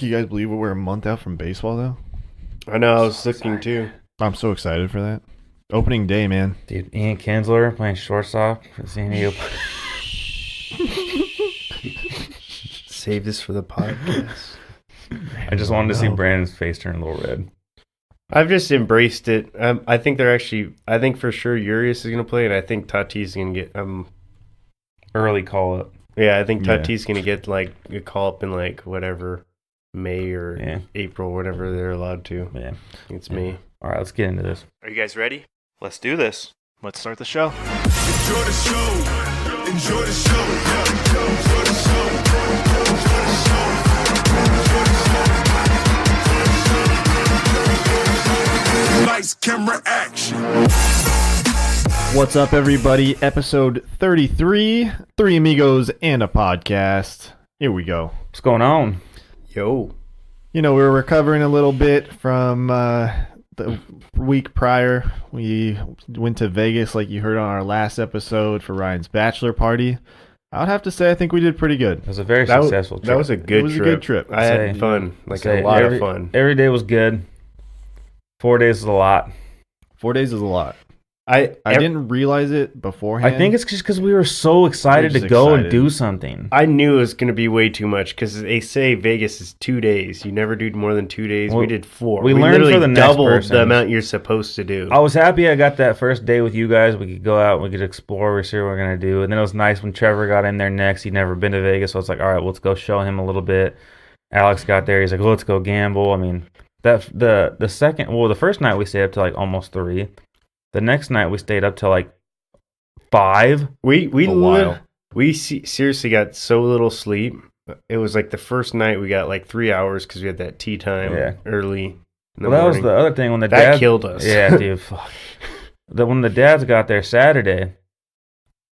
Can you guys believe we're a month out from baseball, though? I know, I was looking too. I'm so excited for that. Opening day, man. Dude, Ian Kinsler playing shortstop for San Diego. Save this for the podcast. I just wanted to see Brandon's face turn a little red. I've just embraced it. I think I think for sure Urias is going to play, and I think Tatis is going to get Early call up. Yeah, I think Tatis is going to get like a call up in like whatever May or April, whatever they're allowed to. Yeah, it's me. All right, let's get into this. Are you guys ready? Let's do this. Let's start the show. Enjoy the show. Enjoy the show. Enjoy the show. Lights, camera, action. What's up, everybody? Episode 33, Three Amigos and a Podcast. Here we go. What's going on? Yo. You know, we were recovering a little bit from the week prior. We went to Vegas, like you heard on our last episode, for Ryan's bachelor party. I would have to say I think we did pretty good. It was a very successful trip. That was a good trip. A good trip. I had fun. Like a lot of fun. Every day was good. 4 days is a lot. 4 days is a lot. I didn't realize it beforehand. I think it's just because we were so excited to go and do something. I knew it was going to be way too much because they say Vegas is 2 days. You never do more than 2 days. We did 4. We learned for the next doubled person. the amount you're supposed to do. I was happy I got that first day with you guys. We could go out, we could explore, we see what we're going to do. And then it was nice when Trevor got in there next. He'd never been to Vegas, so I was like, all right, let's go show him a little bit. Alex got there. He's like, let's go gamble. I mean, the first night we stayed up to like almost 3. The next night we stayed up till like 5. We seriously got so little sleep. It was like the first night we got like 3 hours because we had that tea time early. Well, that was the other thing when that killed us. Yeah, dude. Fuck. When the dads got there Saturday,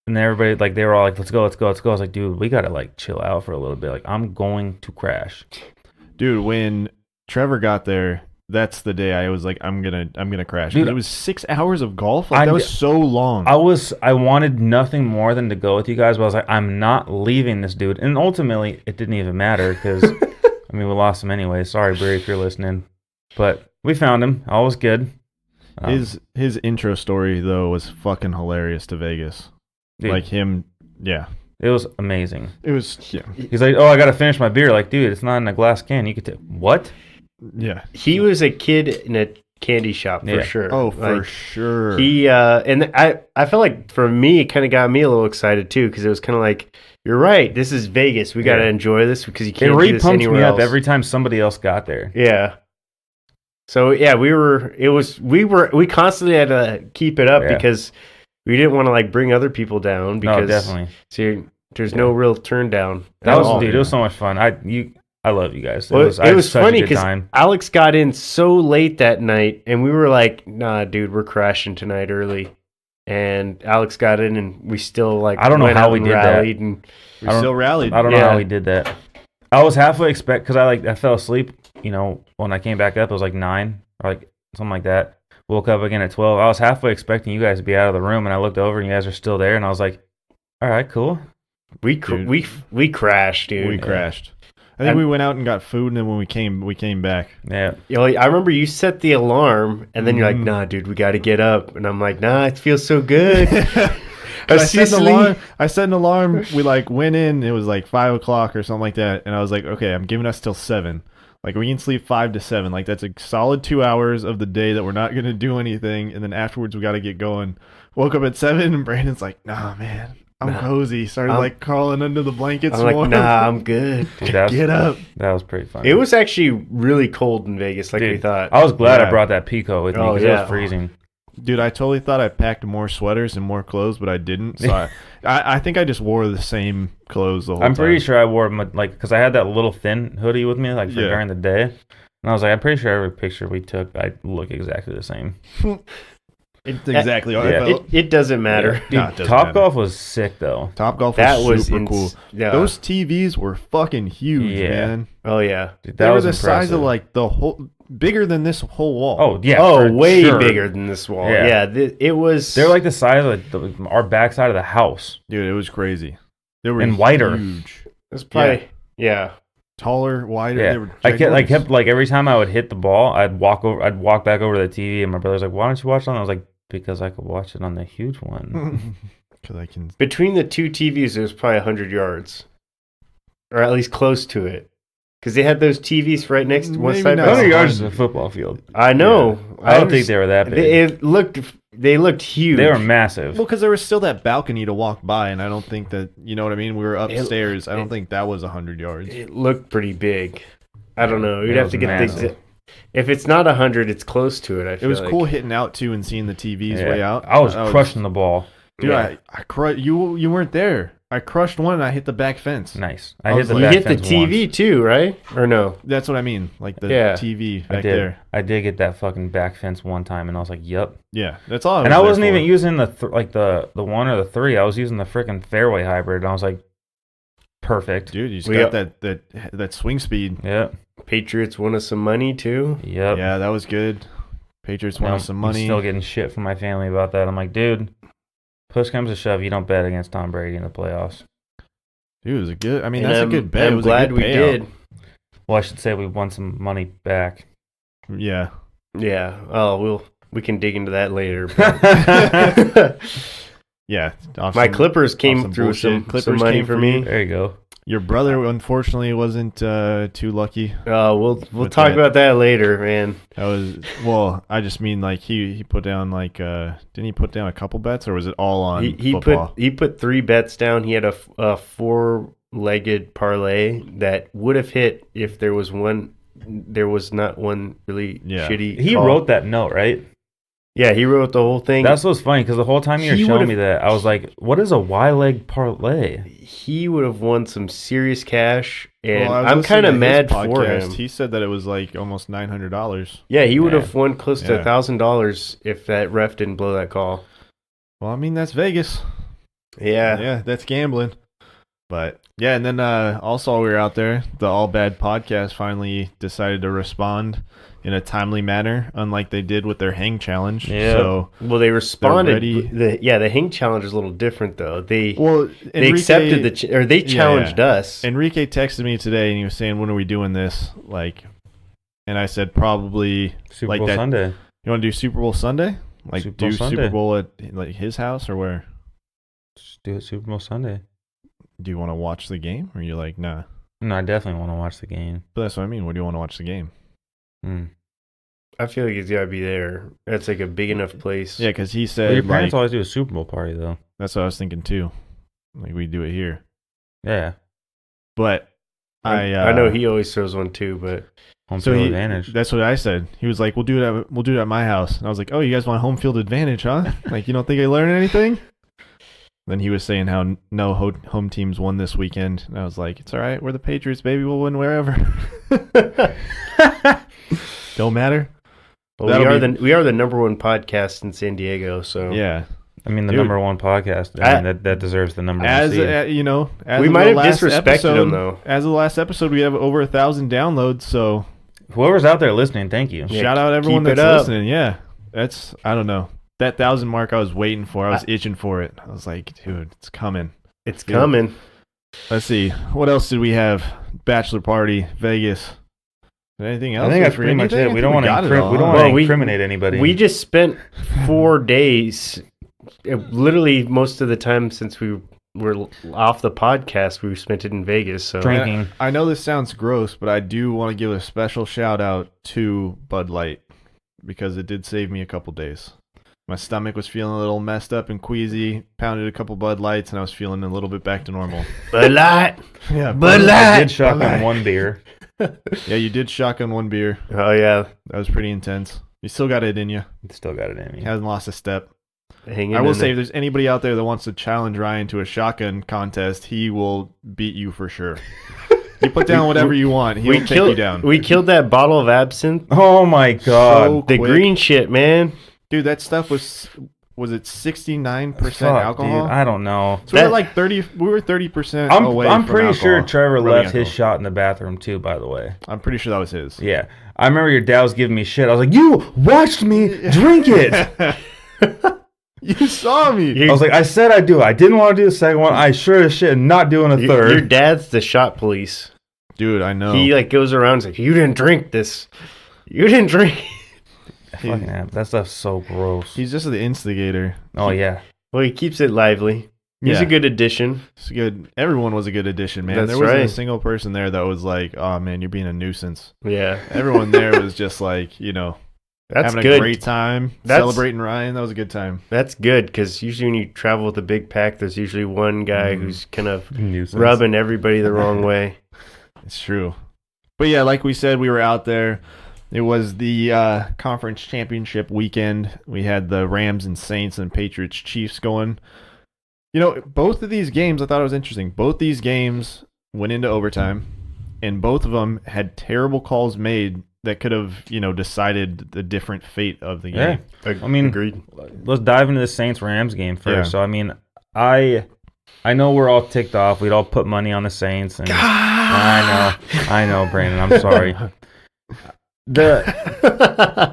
and everybody like they were all like, "Let's go." I was like, "Dude, we gotta like chill out for a little bit. Like, I'm going to crash." Dude, when Trevor got there, that's the day I was like, I'm gonna crash. Dude, it was 6 hours of golf. Like, that was so long. I wanted nothing more than to go with you guys, but I was like, I'm not leaving this dude. And ultimately, it didn't even matter because I mean, we lost him anyway. Sorry, Bree, if you're listening, but we found him. All was good. His intro story though was fucking hilarious to Vegas. Dude, like him, yeah. It was amazing. It was, yeah. He's like, oh, I gotta finish my beer. Like, dude, it's not in a glass can. You could take what? Yeah, he was a kid in a candy shop for sure. Oh, for sure. He and I felt like for me, it kind of got me a little excited too because it was kind of like, you're right. This is Vegas. We got to enjoy this because you can't do this anywhere else. It re-pumped me up every time somebody else got there. Yeah. So yeah, we constantly had to keep it up because we didn't want to like bring other people down because definitely. See, there's no real turn down. It was so much fun. I love you guys. It was funny because Alex got in so late that night, and we were like, "Nah, dude, we're crashing tonight early." And Alex got in, and we still like. I don't know how we did that. And we still rallied. I don't know how we did that. I was halfway because I fell asleep. You know, when I came back up, it was like 9 or like something like that. Woke up again at 12. I was halfway expecting you guys to be out of the room, and I looked over, and you guys are still there, and I was like, "All right, cool." We crashed, dude. We crashed. I think we went out and got food, and then when we came back. Yeah. I remember you set the alarm, and then you're like, "Nah, dude, we got to get up." And I'm like, "Nah, it feels so good." I set an alarm. We like went in. It was like 5 o'clock or something like that, and I was like, "Okay, I'm giving us till 7. Like we can sleep 5 to 7. Like that's a solid 2 hours of the day that we're not gonna do anything, and then afterwards we got to get going." Woke up at 7, and Brandon's like, "Nah, man. I'm cozy." Started like crawling under the blankets. I'm like, "Nah, I'm good." Dude, get up. That was pretty fun. It was actually really cold in Vegas, like we thought. I was glad I brought that Pico with me because it was freezing. Dude, I totally thought I packed more sweaters and more clothes, but I didn't. So I think I just wore the same clothes the whole time. I'm pretty sure I wore like because I had that little thin hoodie with me like for during the day, and I was like, I'm pretty sure every picture we took, I look exactly the same. It's exactly how I felt. It doesn't matter. Dude, Topgolf was sick though. Topgolf was super cool. Yeah. Those TVs were fucking huge, man. Oh yeah, dude, they were the size of like the whole, bigger than this whole wall. Oh yeah, way bigger than this wall. Yeah, it was. They're like the size of our backside of the house, dude. It was crazy. They were and wider. Huge. It was probably taller, wider. Yeah, They were I kept ginormous. like every time I would hit the ball, I'd walk back over to the TV, and my brother's like, "Why don't you watch it on?" I was like, "Because I could watch it on the huge one." Because I can. Between the two TVs, it was probably 100 yards. Or at least close to it. Because they had those TVs right next to one Maybe side. not. by 100 side. yards is a football field. I know. I don't think they were that big. They looked huge. They were massive. Well, because there was still that balcony to walk by, and I don't think that, you know what I mean? We were upstairs. I don't think that was 100 yards. It looked pretty big. I don't know. You'd It have was to get massive. if it's not 100, it's close to it. I It feel was like. cool hitting out, too, and seeing the TVs Yeah. way out. I was crushing the ball. Dude, Yeah. you weren't there. I crushed one, and I hit the back fence. Nice. I I hit was the like- You back hit the fence TV once. too, right? Or no? That's what I mean. Like the Yeah. TV I back did. there. I did get that fucking back fence one time, and I was like, "Yep." Yeah, that's all. And I there wasn't for. even using the 1 or the 3. I was using the freaking fairway hybrid, and I was like, "Perfect." Dude, you just We got got- that swing speed. Yep. Patriots won us some money too. Yep. Yeah, that was good. Patriots won Now, us some I'm money. still getting shit from my family about that. I'm like, dude, push comes to shove, you don't bet against Tom Brady in the playoffs. Dude, it was a good. I mean, And that's a good bet. It I'm was a glad good we payout. did. Well, I should say we won some money back. Yeah. Yeah. Oh, we can dig into that later. but- Yeah. off My some- Clippers off came some through bullshit. some Clippers money came for for me. you. There you go. Your brother, unfortunately, wasn't too lucky. We'll With talk that. about that later, man. That was well. I just mean like he put down like didn't he put down a couple bets, or was it all on He football? put 3 bets down. He had a 4-legged parlay that would have hit if there was not one really Yeah. shitty. He call. wrote that note, right? Yeah, he wrote the whole thing. That's what's funny because the whole time you were He showing would've- me that, I was like, what is a Y-leg parlay? He would have won some serious cash, and Well, I was I'm listening kind of to his mad for podcast. him. He said that it was like almost $900. Yeah, he would Yeah. have won close to Yeah. $1,000 if that ref didn't blow that call. Well, I mean that's Vegas. Yeah. Yeah, that's gambling. But yeah, and then also while we were out there, the All Bad podcast finally decided to respond in a timely manner, unlike they did with their hang challenge. Yeah. So Well, they responded. ready. The hang challenge is a little different though. They accepted accepted they challenged us. Enrique texted me today and he was saying, "When are we doing this?" Like, and I said probably Super like Bowl that. Sunday. You want to do Super Bowl Sunday? Like Super Bowl do Sunday. Super Bowl at like his house or where? Just do it Super Bowl Sunday. Do you want to watch the game or you're like, nah? No, I definitely want to watch the game. But that's what I mean. What do you want to watch the game? Hmm. I feel like he's got to be there. That's like a big enough place. Yeah, because he Well, said your parents like, always do a Super Bowl party though. that's what I was thinking too. Like we do it here, Yeah. but I know he always throws one too, but Home So field he, advantage. that's what I said. He was like, we'll do it at my house. And I was like, oh, you guys want home field advantage, huh? Like, you don't think I learned anything? Then he was saying how no home teams won this weekend. And I was like, it's all right. We're the Patriots, baby. We'll win wherever. Don't matter. well, That'll we are the #1 podcast in San Diego. So Yeah. I mean, the Dude. #1 podcast. I mean, that deserves the number one As seed. as we of might the have last disrespected episode, them though. As of the last episode, we have over 1,000 downloads. So Whoever's out there listening, thank you. Yeah, shout out everyone keep it that's up. listening. Yeah, that's I don't know that 1,000 mark. I was waiting for. I was itching for it. I was like, dude, it's coming. It's Dude. coming. Let's see. What else did we have? Bachelor party, Vegas. Anything else? I think Did that's forget pretty much anything? it. I We think don't want to got it all, huh? Well, we- incriminate anybody. We just spent 4 days, literally most of the time since we were off the podcast, we spent it in Vegas. So drinking. I know this sounds gross, but I do want to give a special shout out to Bud Light because it did save me a couple days. My stomach was feeling a little messed up and queasy. Pounded a couple Bud Lights, and I was feeling a little bit back to normal. Bud Light. Yeah, Bud I Light. did shotgun one beer. Yeah, you did shotgun one beer. Oh yeah, That was pretty intense. You still got it in you. Still got it in me. Hasn't lost a step. hanging. I will in say, there. if there's anybody out there that wants to challenge Ryan to a shotgun contest, he will beat you for sure. You put down whatever you want, he'll take you down. We killed that bottle of absinthe. Oh my god. So The quick. green shit, man. Dude, that stuff was it 69% Fuck, alcohol? dude, I don't know. So we were That- like 30. We were 30% I'm away. I'm from pretty alcohol, sure Trevor rubbing left his alcohol. shot in the bathroom too. By the way, I'm pretty sure that was his. yeah. I remember your dad was giving me shit. I was like, "You watched me drink it." You saw me. I was like, "I said I'd do it. I didn't want to do the second one. I sure as shit am not doing a third." Your dad's the shot police. Dude, I know. He like goes around and says, "You didn't drink this. You didn't drink." Fucking hell, that stuff's so gross. He's just the instigator. Oh yeah. Well, he keeps it lively. He's a good addition. It's good. Everyone was a good addition, man. That's There wasn't right. a single person there that was like, "Oh man, you're being a nuisance." Yeah, Everyone there was just like, that's having good. a great time, celebrating Ryan. That was a good time. That's good because usually when you travel with a big pack, there's usually one guy who's kind of Nuisance. rubbing everybody the wrong way. It's true. But yeah, like we said, we were out there. It was the conference championship weekend. We had the Rams and Saints and Patriots Chiefs going. Both of these games, I thought it was interesting. Both these games went into overtime, and both of them had terrible calls made that could have, decided the different fate of the game. Yeah. I mean, agreed. Let's dive into the Saints-Rams game first. Yeah. So, I mean, I know we're all ticked off. We'd all put money on the Saints. And I know, Brandon. I'm sorry.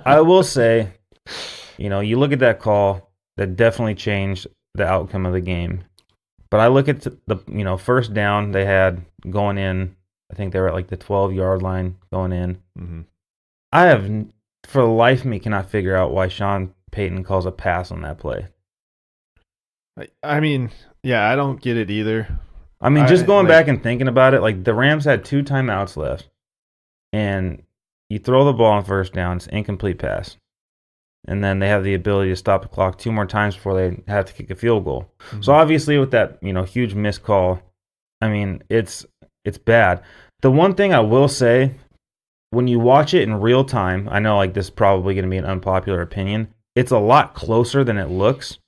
I will say, you look at that call, that definitely changed the outcome of the game. But I look at the first down they had going in. I think they were at like the 12-yard line going in. Mm-hmm. I have, for the life of me, cannot figure out why Sean Payton calls a pass on that play. I mean, yeah, I don't get it either. I mean, just going back and thinking about it, like the Rams had 2 timeouts left, and you throw the ball on first down, it's incomplete pass. And then they have the ability to stop the clock 2 more times before they have to kick a field goal. Mm-hmm. So obviously with that, huge missed call, I mean, it's bad. The one thing I will say, when you watch it in real time, I know like this is probably going to be an unpopular opinion, it's a lot closer than it looks.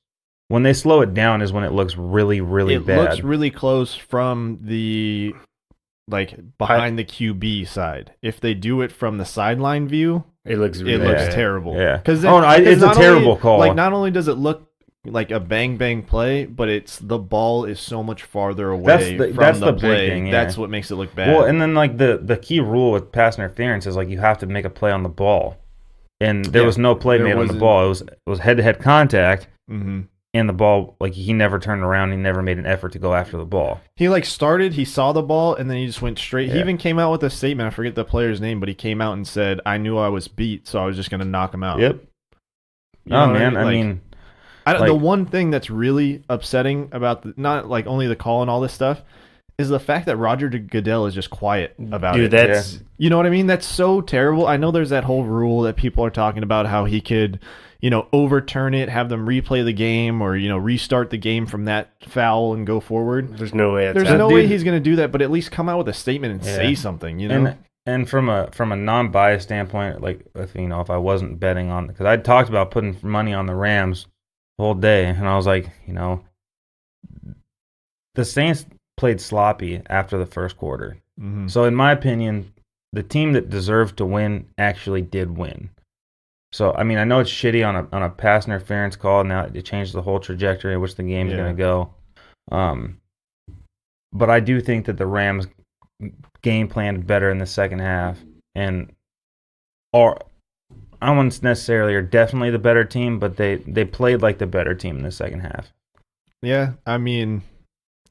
When they slow it down is when it looks really, really bad. It looks really close from the behind the QB side. If they do it from the sideline view, it looks terrible. Yeah. Because it's a terrible call. Like not only does it look like a bang bang play, but the ball is so much farther away from the play. Big thing, yeah. That's what makes it look bad. Well, and then like the key rule with pass interference is like you have to make a play on the ball, and there was no play made on the ball. It was head to head contact. Mm-hmm. And the ball, like he never turned around. He never made an effort to go after the ball. He started, he saw the ball, and then he just went straight. Yeah. He even came out with a statement. I forget the player's name, but he came out and said, "I knew I was beat, so I was just going to knock him out." Yep. Man, I mean, the one thing that's really upsetting about not like only the call and all this stuff is the fact that Roger Goodell is just quiet about it. Dude, that's you know what I mean? That's so terrible. I know there's that whole rule that people are talking about how he could, overturn it, have them replay the game, or restart the game from that foul and go forward. There's no way. There's no way he's going to do that, but at least come out with a statement and say something. And from a non-biased standpoint, like if I wasn't betting on, because I talked about putting money on the Rams the whole day, and I was like, the Saints played sloppy after the first quarter. Mm-hmm. So in my opinion, the team that deserved to win actually did win. So, I mean, I know it's shitty on a pass interference call. Now it changed the whole trajectory in which the game is going to go. But I do think that the Rams game planned better in the second half, and I wouldn't necessarily are definitely the better team, but they played like the better team in the second half. Yeah, I mean,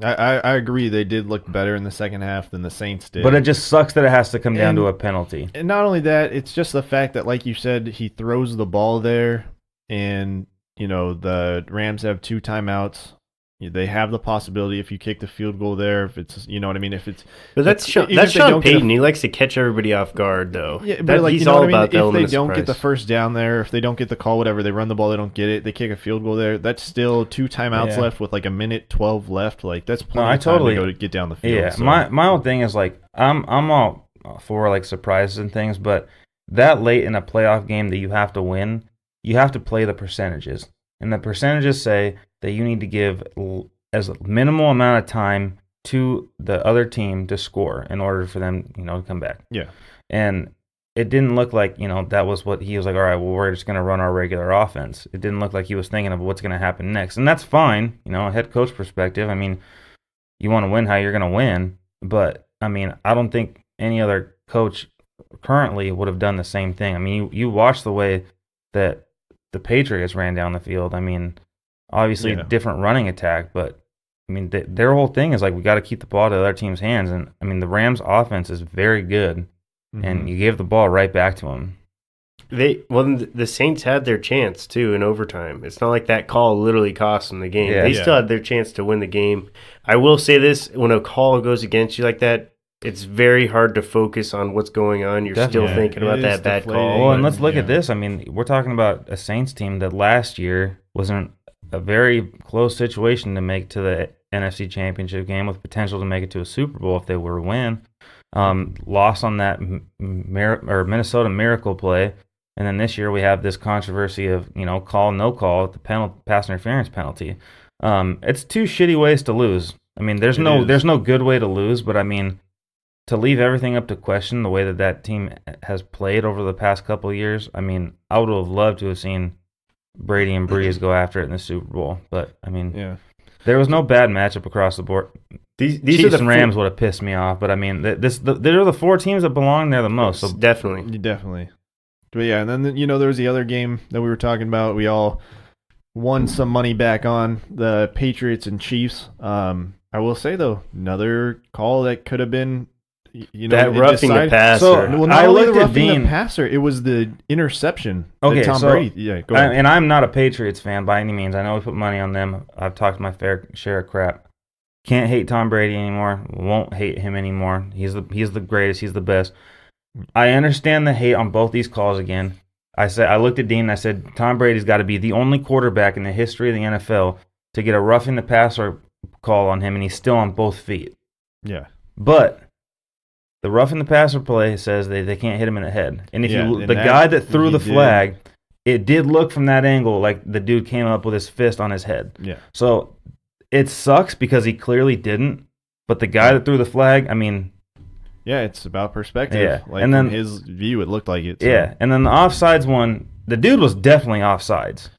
I agree. They did look better in the second half than the Saints did. But it just sucks that it has to come down to a penalty. And not only that, it's just the fact that, like you said, he throws the ball there, and the Rams have 2 timeouts. They have the possibility if you kick the field goal there, if it's what I mean. If it's but that's Sean Payton. He likes to catch everybody off guard, though. Yeah, but he's all about the element of surprise. If they don't get the first down there, if they don't get the call, whatever, they run the ball, they don't get it, they kick a field goal there. That's still 2 timeouts left with like a minute 12 left. Like that's plenty of time to go to get down the field. Yeah, so. my whole thing is like I'm all for like surprises and things, but that late in a playoff game that you have to win, you have to play the percentages, and the percentages say that you need to give as minimal amount of time to the other team to score in order for them, to come back. Yeah. And it didn't look like, that was what he was like, all right, well, we're just going to run our regular offense. It didn't look like he was thinking of what's going to happen next. And that's fine, a head coach perspective. I mean, you want to win how you're going to win. But, I mean, I don't think any other coach currently would have done the same thing. I mean, you watch the way that the Patriots ran down the field. I mean, obviously different running attack, but I mean, their whole thing is like we got to keep the ball to the other team's hands, and I mean the Rams' offense is very good, and you gave the ball right back to them. The Saints had their chance too in overtime. It's not like that call literally cost them the game. They still had their chance to win the game. I will say this: when a call goes against you like that, it's very hard to focus on what's going on. You're still thinking about that bad call. Well, and let's look at this. I mean, we're talking about a Saints team that last year was in a very close situation to make to the NFC Championship game with potential to make it to a Super Bowl if they were to win. Lost on that Minnesota miracle play. And then this year we have this controversy of, call, no call, the pass interference penalty. It's two shitty ways to lose. I mean, there's no good way to lose, but I mean, to leave everything up to question the way that team has played over the past couple of years, I mean, I would have loved to have seen Brady and Breeze go after it in the Super Bowl. But, I mean, there was no bad matchup across the board. These Chiefs and Rams would have pissed me off, but I mean, they're the four teams that belong there the most. So Definitely. But yeah, and then there was the other game that we were talking about. We all won some money back on the Patriots and Chiefs. I will say though, another call that could have been, that roughing the passer. So I looked at the passer. It was the interception. Okay, Tom Brady. Yeah, go ahead. And I'm not a Patriots fan by any means. I know we put money on them. I've talked my fair share of crap. Can't hate Tom Brady anymore. Won't hate him anymore. He's the greatest. He's the best. I understand the hate on both these calls again. I looked at Dean and I said, Tom Brady's got to be the only quarterback in the history of the NFL to get a roughing the passer call on him, and he's still on both feet. Yeah. But the roughing the passer play says they can't hit him in the head. And if the guy that threw the flag, it did look from that angle like the dude came up with his fist on his head. Yeah. So it sucks because he clearly didn't. But the guy that threw the flag, I mean... Yeah, it's about perspective. Yeah. Like, and then, from his view, it looked like it. So. Yeah, and then the offsides one, the dude was definitely offsides.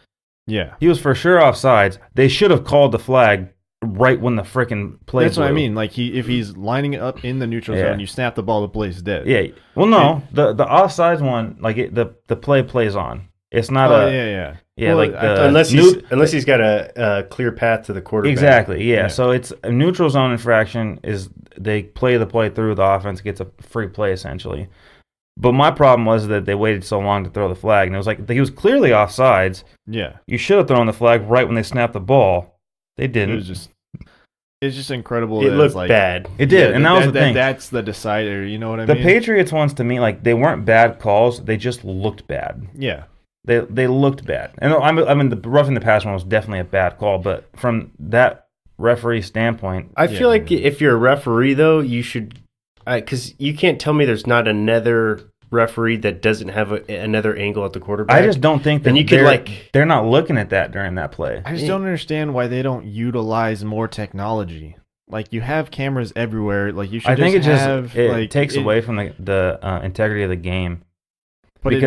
Yeah. He was for sure offsides. They should have called the flag right when the freaking play That's blew. what I mean. Like, if he's lining up in the neutral zone, you snap the ball, the play's dead. Yeah. Well, no, the offsides one, like the play plays on. It's not Yeah, well, like unless he's got a clear path to the quarterback. Exactly, yeah. So it's a neutral zone infraction is they play the play through, the offense gets a free play essentially. But my problem was that they waited so long to throw the flag, and it was like he was clearly offsides. Yeah. You should have thrown the flag right when they snapped the ball. They didn't. It's just incredible. It looked bad. It did, and that was the thing. That's the decider. You know what I mean? mean? The Patriots ones to me, like they weren't bad calls. They just looked bad. Yeah. They looked bad. And I mean, the roughing the pass one was definitely a bad call, but from that referee standpoint... I feel like if you're a referee, though, you should... Because you can't tell me there's not another referee that doesn't have another angle at the quarterback. I just don't think that they're not looking at that during that play. I just don't understand why they don't utilize more technology. Like, you have cameras everywhere. Like, you should it takes away from the integrity of the game. But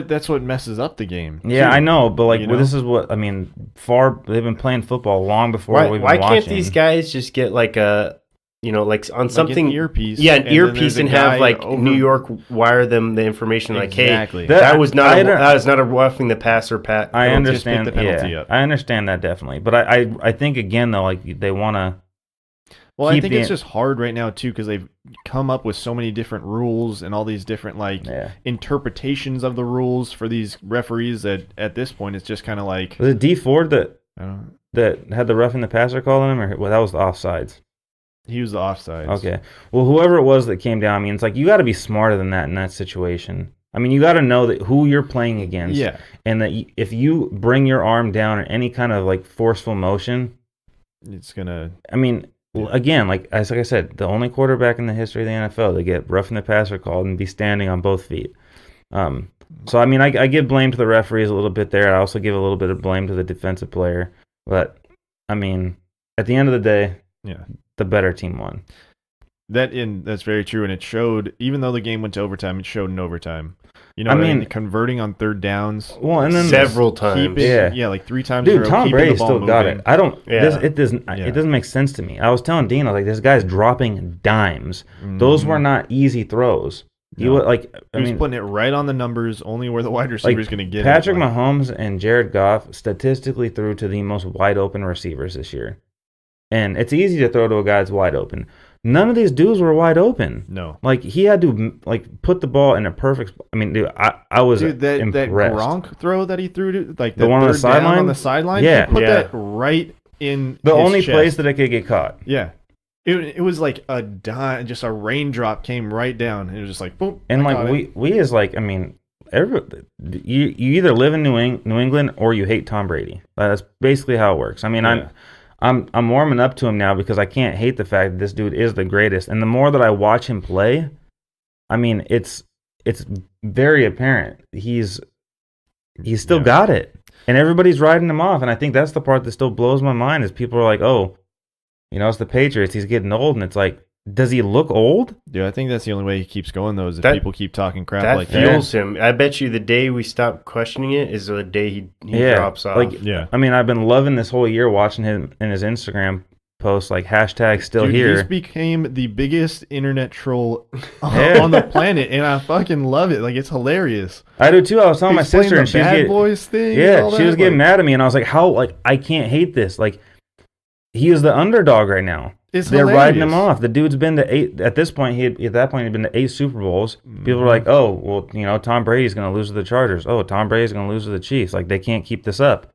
that's what messes up the game. Yeah, too. I know, but this is what I mean. They've been playing football long before we've been watching. Why can't these guys just get like a, like on something an earpiece? Yeah, an earpiece, and have like New York wire them the information. Exactly. Like, hey, that was not a roughing the passer pat. I understand. Just pick the penalty up. I understand that definitely, but I think again though, like they want to. Well, I think it's just hard right now, too, because they've come up with so many different rules and all these different, interpretations of the rules for these referees that at this point it's just kind of like... Was it D Ford that had the roughing the passer call on him, or that was the offsides? He was the offsides. Okay. Well, whoever it was that came down, I mean, it's like you got to be smarter than that in that situation. I mean, you got to know that who you're playing against. Yeah. And that if you bring your arm down in any kind of, forceful motion... It's going to... I mean... Again, like I said, the only quarterback in the history of the NFL to get roughing the passer called and be standing on both feet. So, I mean, I give blame to the referees a little bit there. I also give a little bit of blame to the defensive player. But, I mean, at the end of the day, the better team won. That's very true, and it showed, even though the game went to overtime, it showed in overtime. You know what I mean? Converting on third downs. Well, and then several times. Like 3 times Dude, in a row. Tom Brady still got it. I don't... Yeah. It doesn't make sense to me. I was telling Dean, I was like, this guy's dropping dimes. Mm-hmm. Those were not easy throws. He was putting it right on the numbers, only where the wide receiver is going to get Patrick Mahomes and Jared Goff statistically threw to the most wide open receivers this year. And it's easy to throw to a guy that's wide open. None of these dudes were wide open. No. Like, he had to, like, put the ball in a perfect – I mean, dude, I was impressed. That Gronk throw that he threw to, like, the one on the sideline? On the sideline? Yeah. He put that right in the his only chest. place that it could get caught. Yeah. It was like a dime, just a raindrop came right down. It was just like, boom. And, like, we as, like, I mean – you either live in New England or you hate Tom Brady. That's basically how it works. I mean, yeah. I'm warming up to him now because I can't hate the fact that this dude is the greatest. And the more that I watch him play, I mean, it's very apparent he's still got it, and everybody's riding him off. And I think that's the part that still blows my mind is people are like, oh, you know, it's the Patriots. He's getting old, and it's like, does he look old? Dude, I think that's the only way he keeps going, though, is if people keep talking crap like that. That fuels him. I bet you the day we stop questioning it is the day he drops off. Like, I mean, I've been loving this whole year watching him in his Instagram posts, like, hashtag still here. He became the biggest internet troll on the planet, and I fucking love it. Like, it's hilarious. I do, too. I was telling my sister, and she was Bad Boys thing. Yeah, she was getting mad at me, and I was like, how? Like, I can't hate this. Like, he is the underdog right now. They're riding him off. The dude's been to 8. At this point, he'd been to 8 Super Bowls. People were like, "Oh, well, you know, Tom Brady's going to lose to the Chargers. Oh, Tom Brady's going to lose to the Chiefs. Like, they can't keep this up."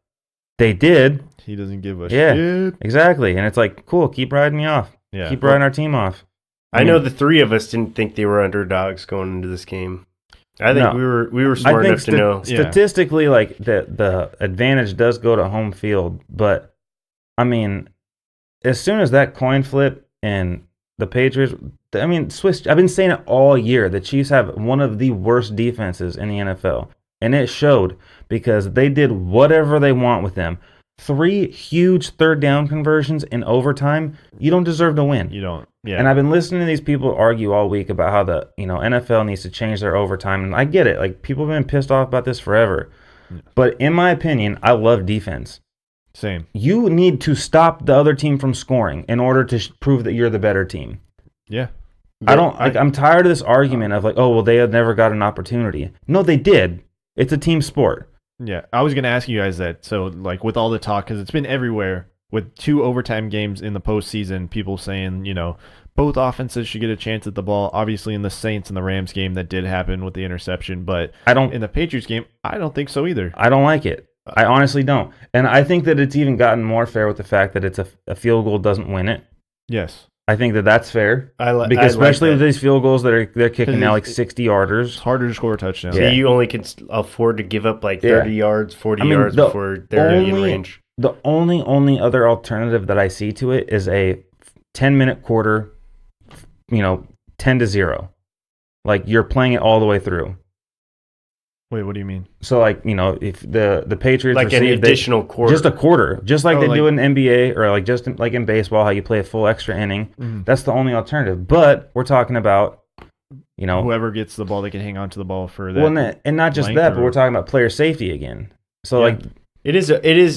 They did. He doesn't give a shit. Exactly. And it's like, cool, keep riding me off. Yeah, keep riding our team off. I know the three of us didn't think they were underdogs going into this game. I think we were smart enough to know. Statistically, like the advantage does go to home field, but I mean, as soon as that coin flip and the Patriots, I mean, I've been saying it all year. The Chiefs have one of the worst defenses in the NFL. And it showed because they did whatever they want with them. 3 huge third down conversions in overtime. You don't deserve to win. You don't. Yeah. And I've been listening to these people argue all week about how the NFL needs to change their overtime. And I get it. Like, people have been pissed off about this forever. Yeah. But in my opinion, I love defense. Same. You need to stop the other team from scoring in order to prove that you're the better team. Yeah. I'm tired of this argument of like, oh, well, they had never got an opportunity. No, they did. It's a team sport. Yeah. I was going to ask you guys that. So, like, with all the talk, because it's been everywhere, with 2 overtime games in the postseason, people saying, both offenses should get a chance at the ball. Obviously, in the Saints and the Rams game, that did happen with the interception. But in the Patriots game, I don't think so either. I don't like it. I honestly don't. And I think that it's even gotten more fair with the fact that it's a field goal doesn't win it. Yes. I think that that's fair. Because especially with these field goals that they're kicking now like 60-yarders. It's harder to score a touchdown. So you only can afford to give up like 30 yards, 40 yards before they're in range. The only other alternative that I see to it is a 10-minute quarter, 10-0. Like, you're playing it all the way through. Wait, what do you mean? So, like, if the Patriots like an additional quarter, just a quarter, just like they do in NBA or like just like in baseball, how you play a full extra inning. Mm-hmm. That's the only alternative. But we're talking about, whoever gets the ball, they can hang on to the ball for that. Well, and not just that, but we're talking about player safety again. So like. It is.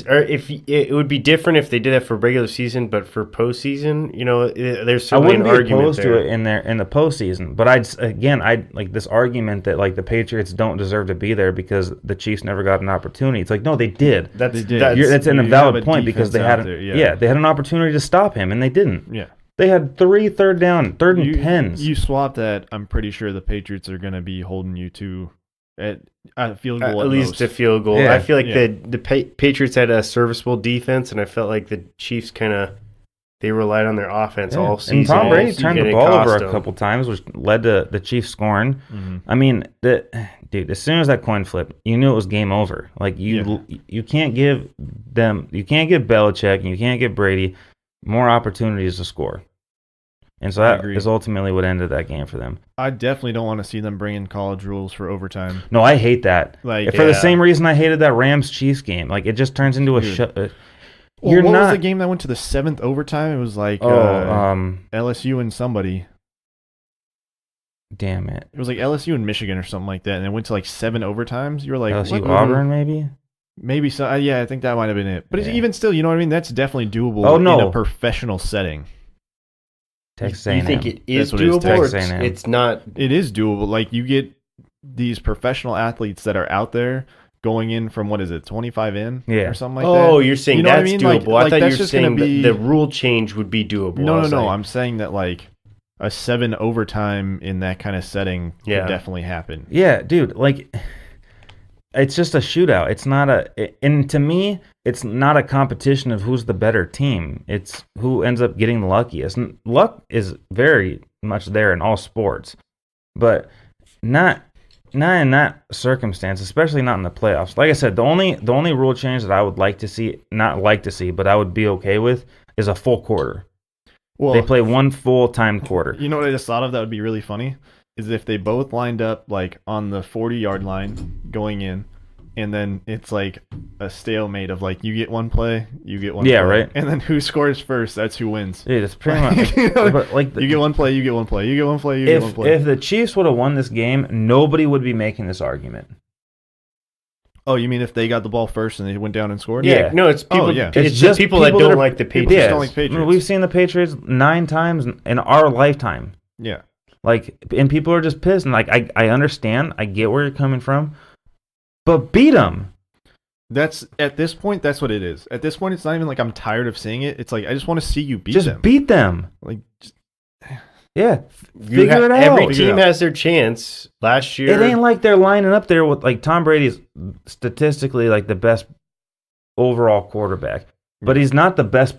Or if it would be different if they did that for regular season, but for postseason, there's certainly an argument there. I wouldn't be opposed to it in the postseason, but I'd like this argument that like the Patriots don't deserve to be there because the Chiefs never got an opportunity. It's like, no, they did. That's an invalid point because they had they had an opportunity to stop him and they didn't. Yeah. They had 3 third and 10s. You swap that, I'm pretty sure the Patriots are going to be holding you to at a field goal at least a field goal. Yeah. I feel like the Patriots had a serviceable defense, and I felt like the Chiefs they relied on their offense all season. And Tom Brady turned the ball over a couple times, which led to the Chiefs scoring. Mm-hmm. I mean, dude, as soon as that coin flipped, you knew it was game over. Like you can't give Belichick and you can't give Brady more opportunities to score. And so that is ultimately what ended that game for them. I definitely don't want to see them bring in college rules for overtime. No, I hate that. For the same reason I hated that Rams-Chiefs game. Like, it just turns into a what was the game that went to the 7th overtime? It was like LSU and somebody. Damn it. It was like LSU and Michigan or something like that, and it went to like 7 overtimes. You were like, LSU Auburn, maybe? Maybe so. I think that might have been it. But even still, you know what I mean? That's definitely doable in a professional setting. Texas A&M. You think it is doable or it's not? It is doable. Like, you get these professional athletes that are out there going in from, what is it, 25 in Yeah. or something like that. Oh, you're saying what that's doable. I thought you were just saying be... the rule change would be doable. No. I'm saying that like a 7 overtime in that kind of setting could definitely happen. Yeah, dude. Like, it's just a shootout. It's not and to me, it's not a competition of who's the better team. It's who ends up getting the luckiest. And luck is very much there in all sports, but not in that circumstance, especially not in the playoffs. Like I said, the only rule change that I would like to see, not like to see, but I would be okay with, is a full quarter. Well, they play one full-time quarter. You know what I just thought of that would be really funny? Is if they both lined up like on the 40-yard line going in, and then it's like a stalemate of like you get one play, you get one play. Yeah, right. And then who scores first, that's who wins. Dude, it's pretty much but like you get one play, you get one play, you get one play, you get one play. If the Chiefs would have won this game, nobody would be making this argument. Oh, you mean if they got the ball first and they went down and scored? Yeah, no, it's people. It's just people that don't like the Patriots. Yeah, don't like Patriots. I mean, we've seen the Patriots 9 times in our lifetime. Yeah, like, and people are just pissed. And like, I understand, I get where you're coming from, but beat them. That's at this point. That's what it is. At this point, it's not even like I'm tired of seeing it. It's like I just want to see you beat them. Just beat them. Like, yeah, figure it out. Every team has their chance. Last year, it ain't like they're lining up there with like Tom Brady's statistically like the best overall quarterback, but he's not the best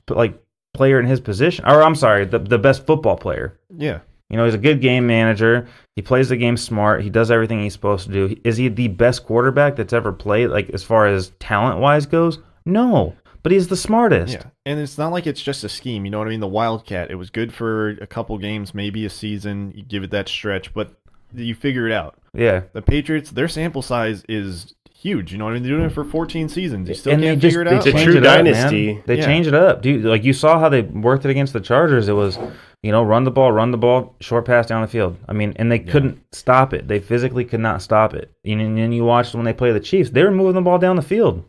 like player in his position. Or I'm sorry, the best football player. Yeah, you know, he's a good game manager. He plays the game smart. He does everything he's supposed to do. Is he the best quarterback that's ever played? Like as far as talent wise goes, no. But he's the smartest. Yeah, and it's not like it's just a scheme. You know what I mean? The Wildcat, it was good for a couple games, maybe a season. You give it that stretch, but you figure it out. Yeah. The Patriots, their sample size is huge. You know what I mean? They're doing it for 14 seasons. You still can't figure it out. It's a true dynasty. They change it up. Dude, like you saw how they worked it against the Chargers. It was, you know, run the ball, short pass down the field. I mean, and they couldn't stop it. They physically could not stop it. And then you watched when they play the Chiefs, they were moving the ball down the field.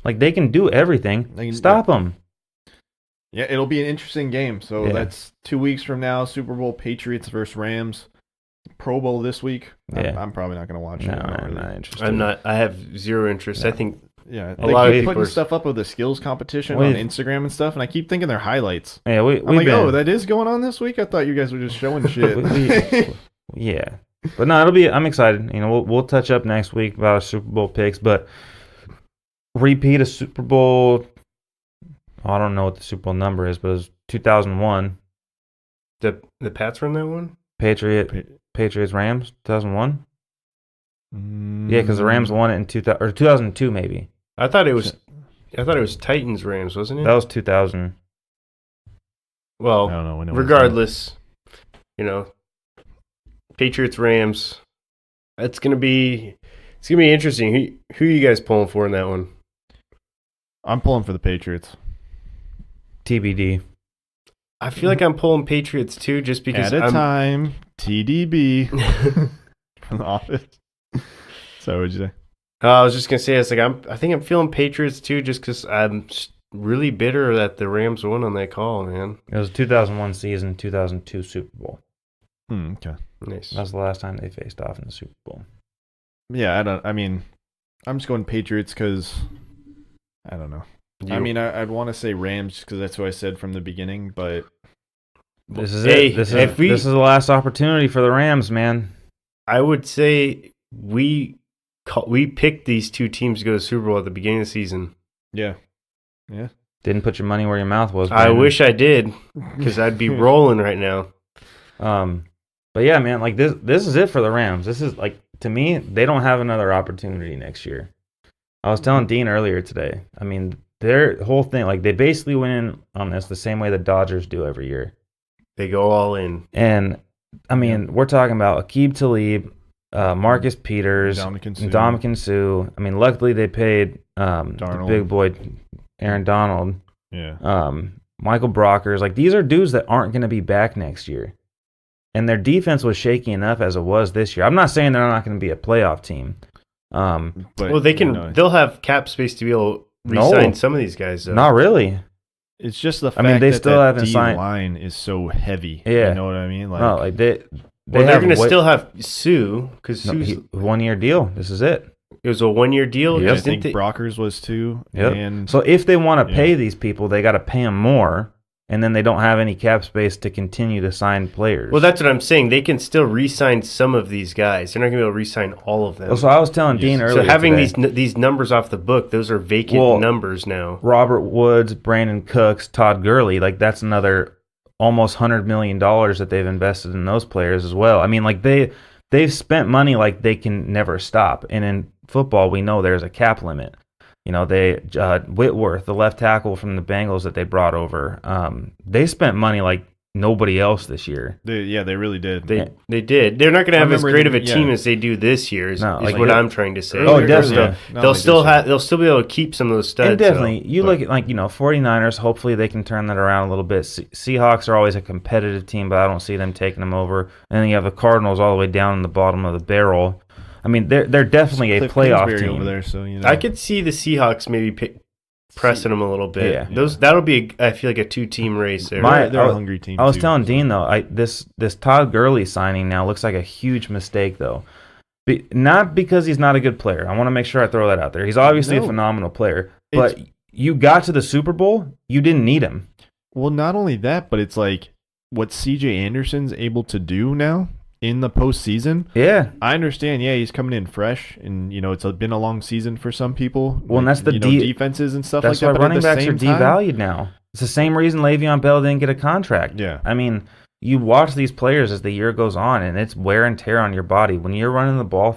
Like, they can do everything. Stop them. Yeah, it'll be an interesting game. So that's 2 weeks from now, Super Bowl, Patriots versus Rams. Pro Bowl this week. Yeah. I'm probably not going to watch it. No, I'm not interested. I'm not. I have zero interest. Yeah. I think a lot of people putting stuff up of the skills competition on Instagram and stuff, and I keep thinking they're highlights. Yeah, I'm like, oh, that is going on this week? I thought you guys were just showing shit. Yeah. But no, it'll be, I'm excited. You know, we'll touch up next week about our Super Bowl picks, but repeat a Super Bowl. I don't know what the Super Bowl number is, but it was 2001. The Pats won that one? Patriots Rams 2001. Yeah, because the Rams won it in 2002 maybe. I thought it was Titans Rams, wasn't it? That was 2000. Well, I don't know when it regardless, you know, Patriots Rams. It's gonna be interesting. Who are you guys pulling for in that one? I'm pulling for the Patriots. TBD. I feel like I'm pulling Patriots too, just because at a time. TDB from the office. So what'd you say? I was just gonna say I think I'm feeling Patriots too, just because I'm really bitter that the Rams won on that call, man. It was 2001 season, 2002 Super Bowl. Okay, nice. That was the last time they faced off in the Super Bowl. Yeah, I'm just going Patriots because I don't know. I'd want to say Rams because that's what I said from the beginning, but this is it. This is the last opportunity for the Rams, man. I would say we picked these two teams to go to the Super Bowl at the beginning of the season. Yeah. Didn't put your money where your mouth was. Brandon. I wish I did, because I'd be rolling right now. But yeah, man, like this is it for the Rams. This is like, to me, they don't have another opportunity next year. I was telling Dean earlier today. I mean, their whole thing, like they basically went in on this the same way the Dodgers do every year. They go all in. And I mean, we're talking about Aqib Talib, Marcus Peters, Ndamukong Suh. I mean, luckily they paid the big boy Aaron Donald. Yeah. Michael Brockers. Like, these are dudes that aren't going to be back next year. And their defense was shaky enough as it was this year. I'm not saying they're not going to be a playoff team. But they can. They'll have cap space to be able to re-sign some of these guys. Though. Not really. It's just the fact they still haven't signed. Line is so heavy. Yeah, you know what I mean. Like, they're going to still have Sue because Sue's 1 year deal. This is it. It was a 1-year deal. Yeah, I think Brockers was too. Yep. And So if they want to pay these people, they got to pay them more, and then they don't have any cap space to continue to sign players. Well, that's what I'm saying. They can still re-sign some of these guys. They're not going to be able to re-sign all of them. So I was telling Dean earlier. So having today, these numbers off the book, those are vacant numbers now. Robert Woods, Brandon Cooks, Todd Gurley, like that's another almost $100 million that they've invested in those players as well. I mean, like they've spent money like they can never stop. And in football, we know there's a cap limit. You know, Whitworth, the left tackle from the Bengals that they brought over, they spent money like nobody else this year. They really did. They did. They're not going to have as great of a team as they do this year. Is what I'm trying to say. Oh, definitely. They'll still be able to keep some of those studs. And definitely, look at 49ers. Hopefully, they can turn that around a little bit. Seahawks are always a competitive team, but I don't see them taking them over. And then you have the Cardinals all the way down in the bottom of the barrel. I mean, they're definitely a playoff team over there. So I could see the Seahawks maybe pressing them a little bit. That'll be I feel like a 2-team race there. They're a hungry team. I was telling Dean though, this Todd Gurley signing now looks like a huge mistake though. Not because he's not a good player. I want to make sure I throw that out there. He's obviously a phenomenal player, but you got to the Super Bowl, you didn't need him. Well, not only that, but it's like what C.J. Anderson's able to do now in the postseason. Yeah, I understand. Yeah, he's coming in fresh, and it's been a long season for some people. Well, and that's the defenses and stuff like that. That's why running backs are devalued now. It's the same reason Le'Veon Bell didn't get a contract. Yeah, I mean, you watch these players as the year goes on, and it's wear and tear on your body when you're running the ball.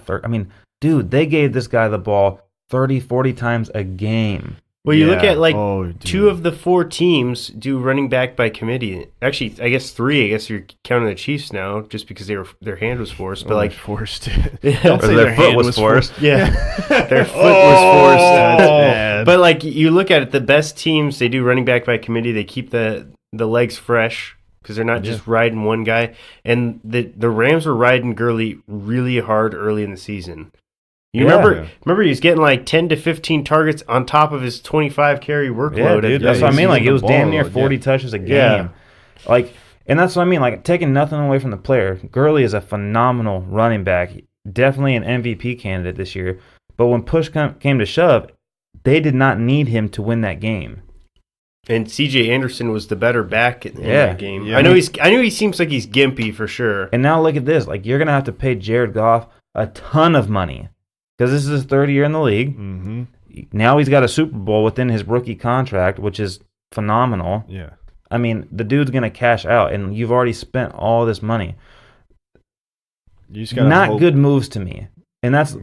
Dude, they gave this guy the ball 30, 40 times a game. Well, you look at 2 of the 4 teams do running back by committee. Actually, I guess 3. I guess you're counting the Chiefs now, just because their hand was forced. But forced. Don't say their foot was forced. Yeah, their foot was forced. That's bad. But you look at it, the best teams they do running back by committee. They keep the legs fresh because they're not just riding one guy. And the Rams were riding Gurley really hard early in the season. Remember he was getting 10 to 15 targets on top of his 25 carry workload. Yeah, dude, that's what I mean. It was damn near 40 touches a game. Yeah. And that's what I mean. Taking nothing away from the player. Gurley is a phenomenal running back. Definitely an MVP candidate this year. But when push came to shove, they did not need him to win that game. And C.J. Anderson was the better back in that game. Yeah. I know he seems like he's gimpy for sure. And now look at this. You're gonna have to pay Jared Goff a ton of money. Because this is his 3rd year in the league. Mm-hmm. Now he's got a Super Bowl within his rookie contract, which is phenomenal. Yeah. I mean, the dude's going to cash out, and you've already spent all this money. You just gotta Not good moves to me. And that's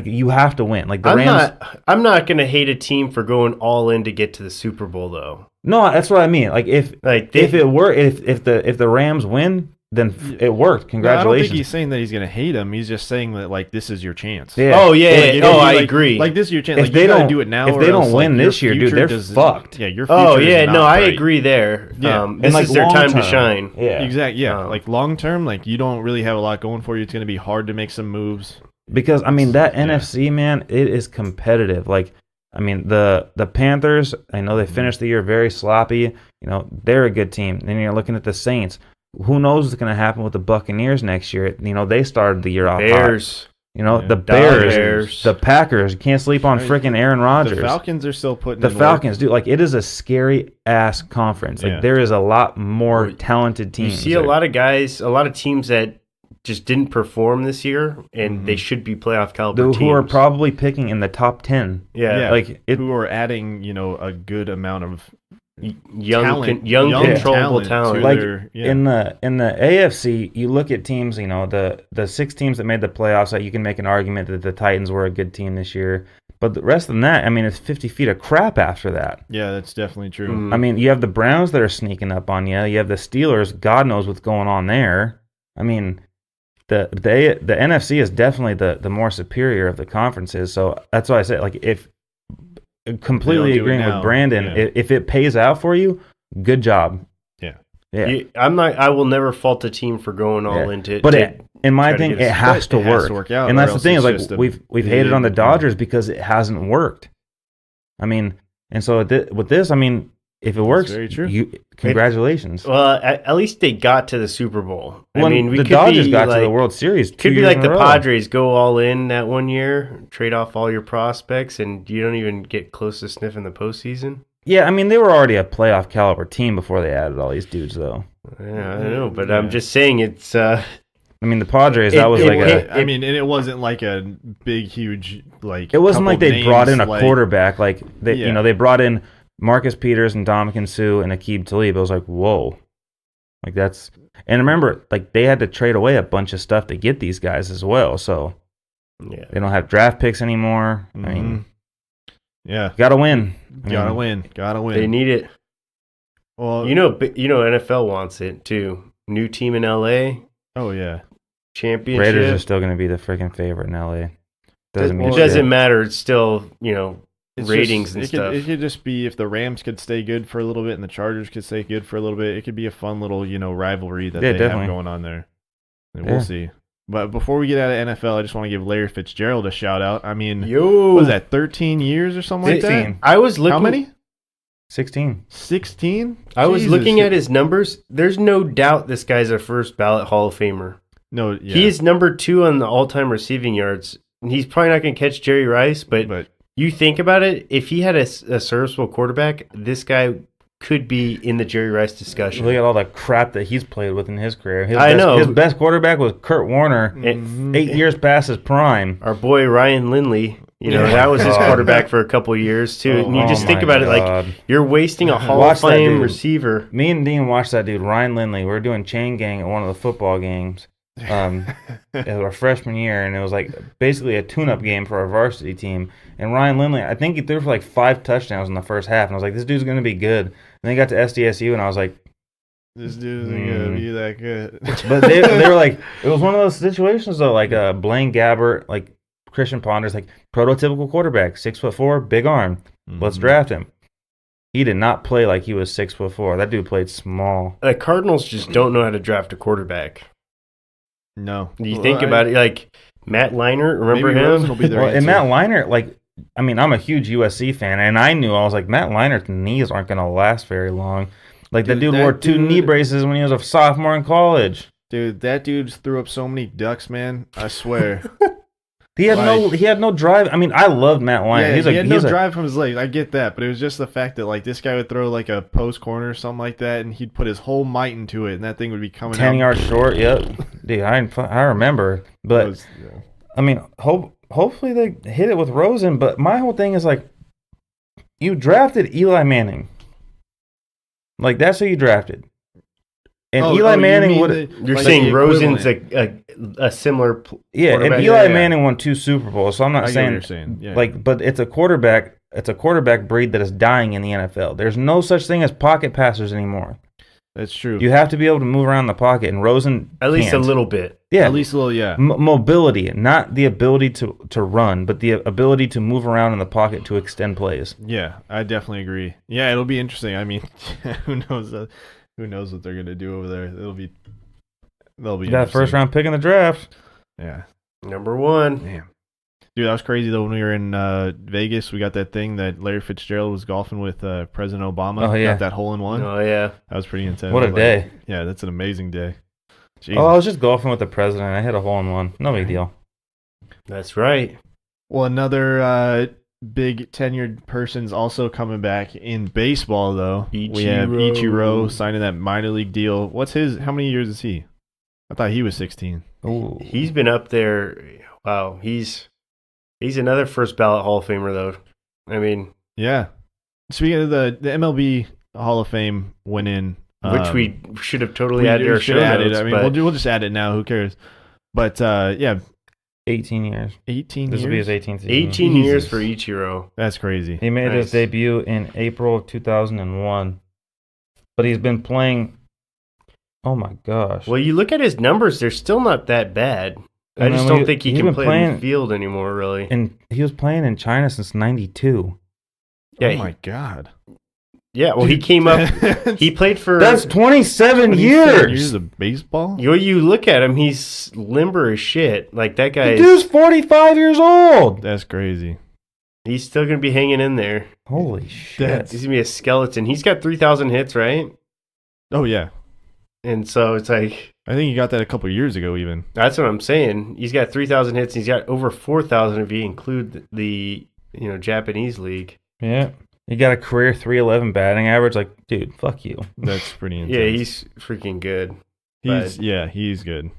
you have to win. I'm not going to hate a team for going all in to get to the Super Bowl, though. No, that's what I mean. If the Rams win, then it worked. Congratulations. No, I don't think he's saying that he's going to hate him. He's just saying that this is your chance. Yeah. Oh yeah. I agree. This is your chance. If they don't do it now, if they don't win this year, dude, they're fucked. Yeah, your future. Is not I agree there. Yeah. This is their time to shine. Yeah, exactly. Yeah, long term, you don't really have a lot going for you. It's going to be hard to make some moves. Because that NFC, man, it is competitive. The Panthers, I know they finished the year very sloppy. They're a good team. Then you're looking at the Saints. Who knows what's going to happen with the Buccaneers next year? They started the year off Bears. hot. The Bears, the Packers. You can't sleep on freaking Aaron Rodgers. The Falcons are still putting the Falcons, dude. It is a scary ass conference. There is a lot more talented teams. You see a lot of guys, a lot of teams that just didn't perform this year, and they should be playoff caliber teams. Who are probably picking in the top 10. Yeah. Who are adding, a good amount of young controllable talent. In the AFC, you look at teams, the 6 teams that made the playoffs, that you can make an argument that the Titans were a good team this year. But the rest of that, it's 50 feet of crap after that. Yeah, that's definitely true. You have the Browns that are sneaking up on you. You have the Steelers. God knows what's going on there. The NFC is definitely the more superior of the conferences. So that's why I say, if completely agreeing with Brandon, if it pays out for you, good job. Yeah. I will never fault a team for going all into it. But in my opinion, it has to work out. And that's the thing, we've hated on the Dodgers because it hasn't worked. And so with this, if it works, very true. Congratulations. Well, at least they got to the Super Bowl. Well, I mean, we the could Dodgers be got like, to the World Series. Could 2 be years like in the a row. Padres go all in that one year, trade off all your prospects, and you don't even get close to sniffing the postseason. Yeah, I mean, they were already a playoff caliber team before they added all these dudes, though. Yeah, I know, but I'm just saying it's. I mean, the Padres, and it wasn't like a big, huge, like. It wasn't like they brought in a like, quarterback. Like, they brought in Marcus Peters and Dominican Sue and Aqib Talib. It was like, whoa. Like, that's. And remember, like, they had to trade away a bunch of stuff to get these guys as well. So, they don't have draft picks anymore. I mean, gotta win. Gotta win. They need it. Well, NFL wants it too. New team in LA. Oh yeah, championship. Raiders are still going to be the freaking favorite in LA. It doesn't matter. It's still ratings and stuff. It could just be if the Rams could stay good for a little bit and the Chargers could stay good for a little bit. It could be a fun little rivalry that they have going on there. And we'll see. But before we get out of NFL, I just want to give Larry Fitzgerald a shout out. I mean, what was that, 13 years or something 16. like that? I was looking. How many? 16. 16? I was looking at his numbers. There's no doubt this guy's a first ballot Hall of Famer. No, yeah. He is number 2 on the all-time receiving yards. He's probably not going to catch Jerry Rice, but you think about it, if he had a serviceable quarterback, this guy could be in the Jerry Rice discussion. Look at all the crap that he's played with in his career. His best quarterback was Kurt Warner, 8 years past his prime. Our boy Ryan Lindley, that was his quarterback for a couple of years too. And you just think about it, like you're wasting a Hall of Fame receiver. Me and Dean watched that dude, Ryan Lindley. We were doing chain gang at one of the football games. Our freshman year, and it was like basically a tune-up game for our varsity team. And Ryan Lindley, I think he threw for like 5 touchdowns in the first half, and I was like, this dude's gonna be good. And then he got to SDSU, and I was like, this dude isn't gonna be that good. But they were like, it was one of those situations though, like Blaine Gabbert, like Christian Ponders, like prototypical quarterback, 6'4", big arm. Let's draft him. He did not play like he was 6'4". That dude played small. The Cardinals just don't know how to draft a quarterback. No. You think about it, like Matt Leinart, remember him? And Matt Leinart, like, I mean, I'm a huge USC fan, and I was like, Matt Leinart's knees aren't going to last very long. Like, the dude wore 2 knee braces when he was a sophomore in college. Dude, that dude threw up so many ducks, man. I swear. He had no drive. I mean, I love Matt Leinart. Yeah, he had no drive from his legs. I get that, but it was just the fact that like this guy would throw like a post corner or something like that, and he'd put his whole might into it, and that thing would be coming 10 out. yards short. Yep, dude, I remember. But I mean, hopefully they hit it with Rosen. But my whole thing is like, you drafted Eli Manning. Like that's who you drafted. And Eli Manning would. You're saying Rosen's a similar. And Eli Manning won 2 Super Bowls, so I'm not saying. What you're saying. Yeah. Like, but it's a quarterback. It's a quarterback breed that is dying in the NFL. There's no such thing as pocket passers anymore. That's true. You have to be able to move around the pocket, and Rosen at least a little bit. Yeah, at least a little. Yeah, mobility, not the ability to run, but the ability to move around in the pocket to extend plays. Yeah, I definitely agree. Yeah, it'll be interesting. I mean, who knows? Who knows what they're gonna do over there? They'll be that first round pick in the draft. Yeah, number 1. Damn, dude, that was crazy though. When we were in Vegas, we got that thing that Larry Fitzgerald was golfing with President Obama. Oh yeah, got that hole in one. Oh yeah, that was pretty intense. What a day! Yeah, that's an amazing day. Jesus. Oh, I was just golfing with the president. I hit a hole in one. No big deal. That's right. Well, another big tenured person's also coming back in baseball, though. We have Ichiro signing that minor league deal. How many years is he? I thought he was 16. Ooh. He's been up there. Wow, he's another first ballot Hall of Famer, though. I mean, yeah. Speaking of the MLB Hall of Fame went in, which we should have totally added our show notes. I mean, we'll just add it now. Who cares? But yeah. 18 years. 18 this years? will be his 18th season. 18 years for Ichiro. That's crazy. He made his debut in April of 2001. But he's been playing... Oh, my gosh. Well, you look at his numbers, they're still not that bad. I just don't think he can play in the field anymore, really. And he was playing in China since 92. Yeah, oh, my God. Yeah, well, he came up. He played for. That's 27 years of baseball. You look at him; he's limber as shit. Like that guy. The dude's 45 years old. That's crazy. He's still going to be hanging in there. Holy shit. He's going to be a skeleton. He's got 3,000 hits, right? Oh, yeah. And so it's like... I think he got that a couple years ago even. That's what I'm saying. He's got 3,000 hits. He's got over 4,000 if you include the Japanese league. Yeah. He got a career 311 batting average. Like, dude, fuck you. That's pretty intense. Yeah, he's freaking good. He's good.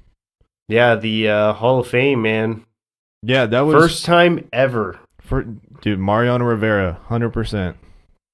Yeah, the Hall of Fame, man. Yeah, that was... First time ever. Dude, Mariano Rivera, 100%.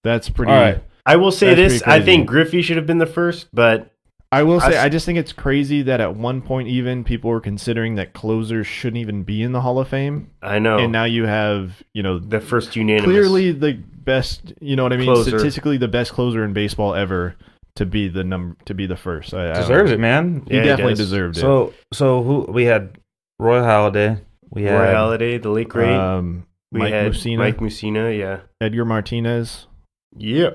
That's pretty... All right. I will say this. I think Griffey should have been the first, but... I will say, I just think it's crazy that at one point even people were considering that closers shouldn't even be in the Hall of Fame. I know. And now you have, the first unanimous. Clearly the best, you know what I mean? Closer. Statistically the best closer in baseball ever to be the first. Deserves it, man. He definitely deserved it. So who we had? Roy Halladay. Roy Halladay, the late great. Mike Mussina, yeah. Edgar Martinez. Yeah.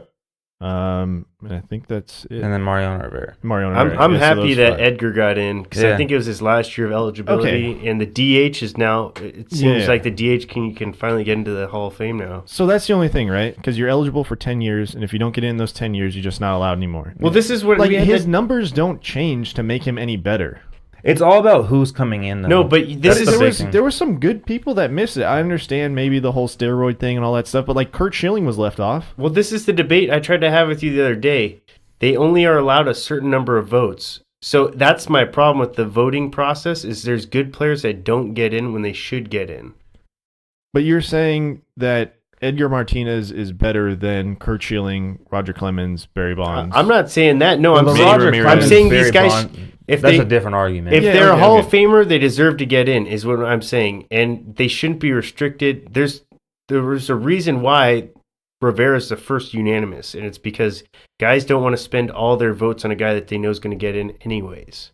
And I think that's it. And then Mariano Rivera. I'm happy that Edgar got in because I think it was his last year of eligibility, and the DH is now. It seems like the DH can finally get into the Hall of Fame now. So that's the only thing, right? Because you're eligible for 10 years, and if you don't get in those 10 years, you're just not allowed anymore. Well, this is what his numbers don't change to make him any better. It's all about who's coming in, though. No, but there were some good people that missed it. I understand maybe the whole steroid thing and all that stuff, but like Curt Schilling was left off. Well, this is the debate I tried to have with you the other day. They only are allowed a certain number of votes. So that's my problem with the voting process is there's good players that don't get in when they should get in. But you're saying that Edgar Martinez is better than Curt Schilling, Roger Clemens, Barry Bonds. I'm not saying that. No, I'm saying these guys... That's a different argument. If they're a Hall of Famer, they deserve to get in, is what I'm saying. And they shouldn't be restricted. There was a reason why Rivera's the first unanimous, and it's because guys don't want to spend all their votes on a guy that they know is going to get in anyways.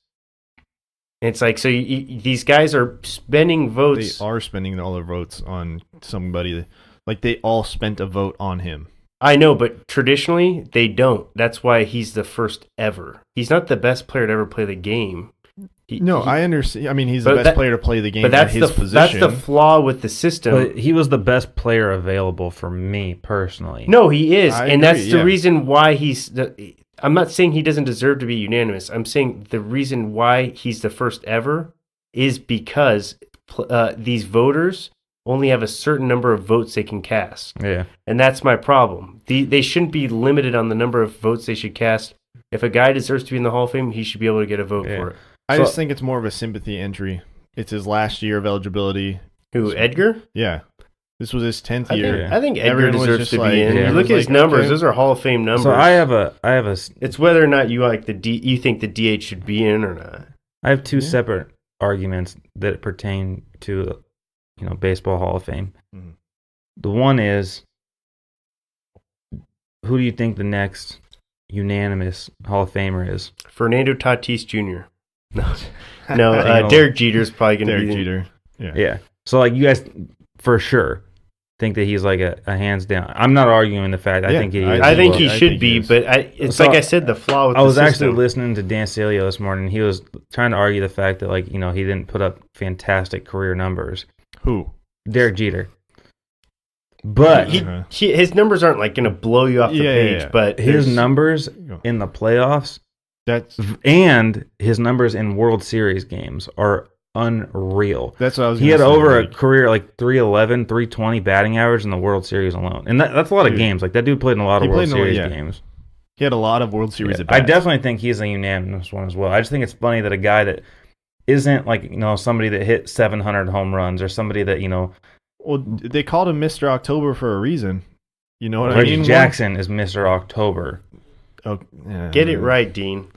And it's like, so these guys are spending votes. They are spending all their votes on somebody. Like, they all spent a vote on him. I know, but traditionally, they don't. That's why he's the first ever. He's not the best player to ever play the game. I understand. I mean, he's the best player to play the game at his position. That's the flaw with the system. But he was the best player available for me, personally. No, he is. I and agree, that's the reason why I'm not saying he doesn't deserve to be unanimous. I'm saying the reason why he's the first ever is because these voters only have a certain number of votes they can cast. Yeah. And that's my problem. They shouldn't be limited on the number of votes they should cast. If a guy deserves to be in the Hall of Fame, he should be able to get a vote for it. I just think it's more of a sympathy entry. It's his last year of eligibility. Who, Edgar? Yeah. This was his 10th year. I think Edgar deserves to be in. Yeah, look at his numbers; those are Hall of Fame numbers. So I have a. It's whether or not you like you think the DH should be in or not. I have two separate arguments that pertain to, Baseball Hall of Fame. Mm-hmm. The one is, who do you think the next unanimous Hall of Famer is? Fernando Tatis Jr. No, Derek Jeter's probably going to be Jeter. Yeah. So you guys for sure think that he's like a hands down. I'm not arguing the fact. I think he is. I think he should be, but it's like I said, the flaw with the system. I was actually listening to Dan Celio this morning. He was trying to argue the fact that he didn't put up fantastic career numbers. Who? Derek Jeter. But his numbers aren't going to blow you off the page. But his numbers in the playoffs, and his numbers in World Series games are unreal. That's what I was. He had over a career 311, 320 batting average in the World Series alone, and that's a lot of games. That dude played in a lot of World Series games. He had a lot of World Series. I definitely think he's a unanimous one as well. I just think it's funny that a guy that isn't somebody that hit 700 home runs or somebody that Well, they called him Mr. October for a reason. You know what I mean? Reggie Jackson is Mr. October. Oh, yeah, get it right, Dean.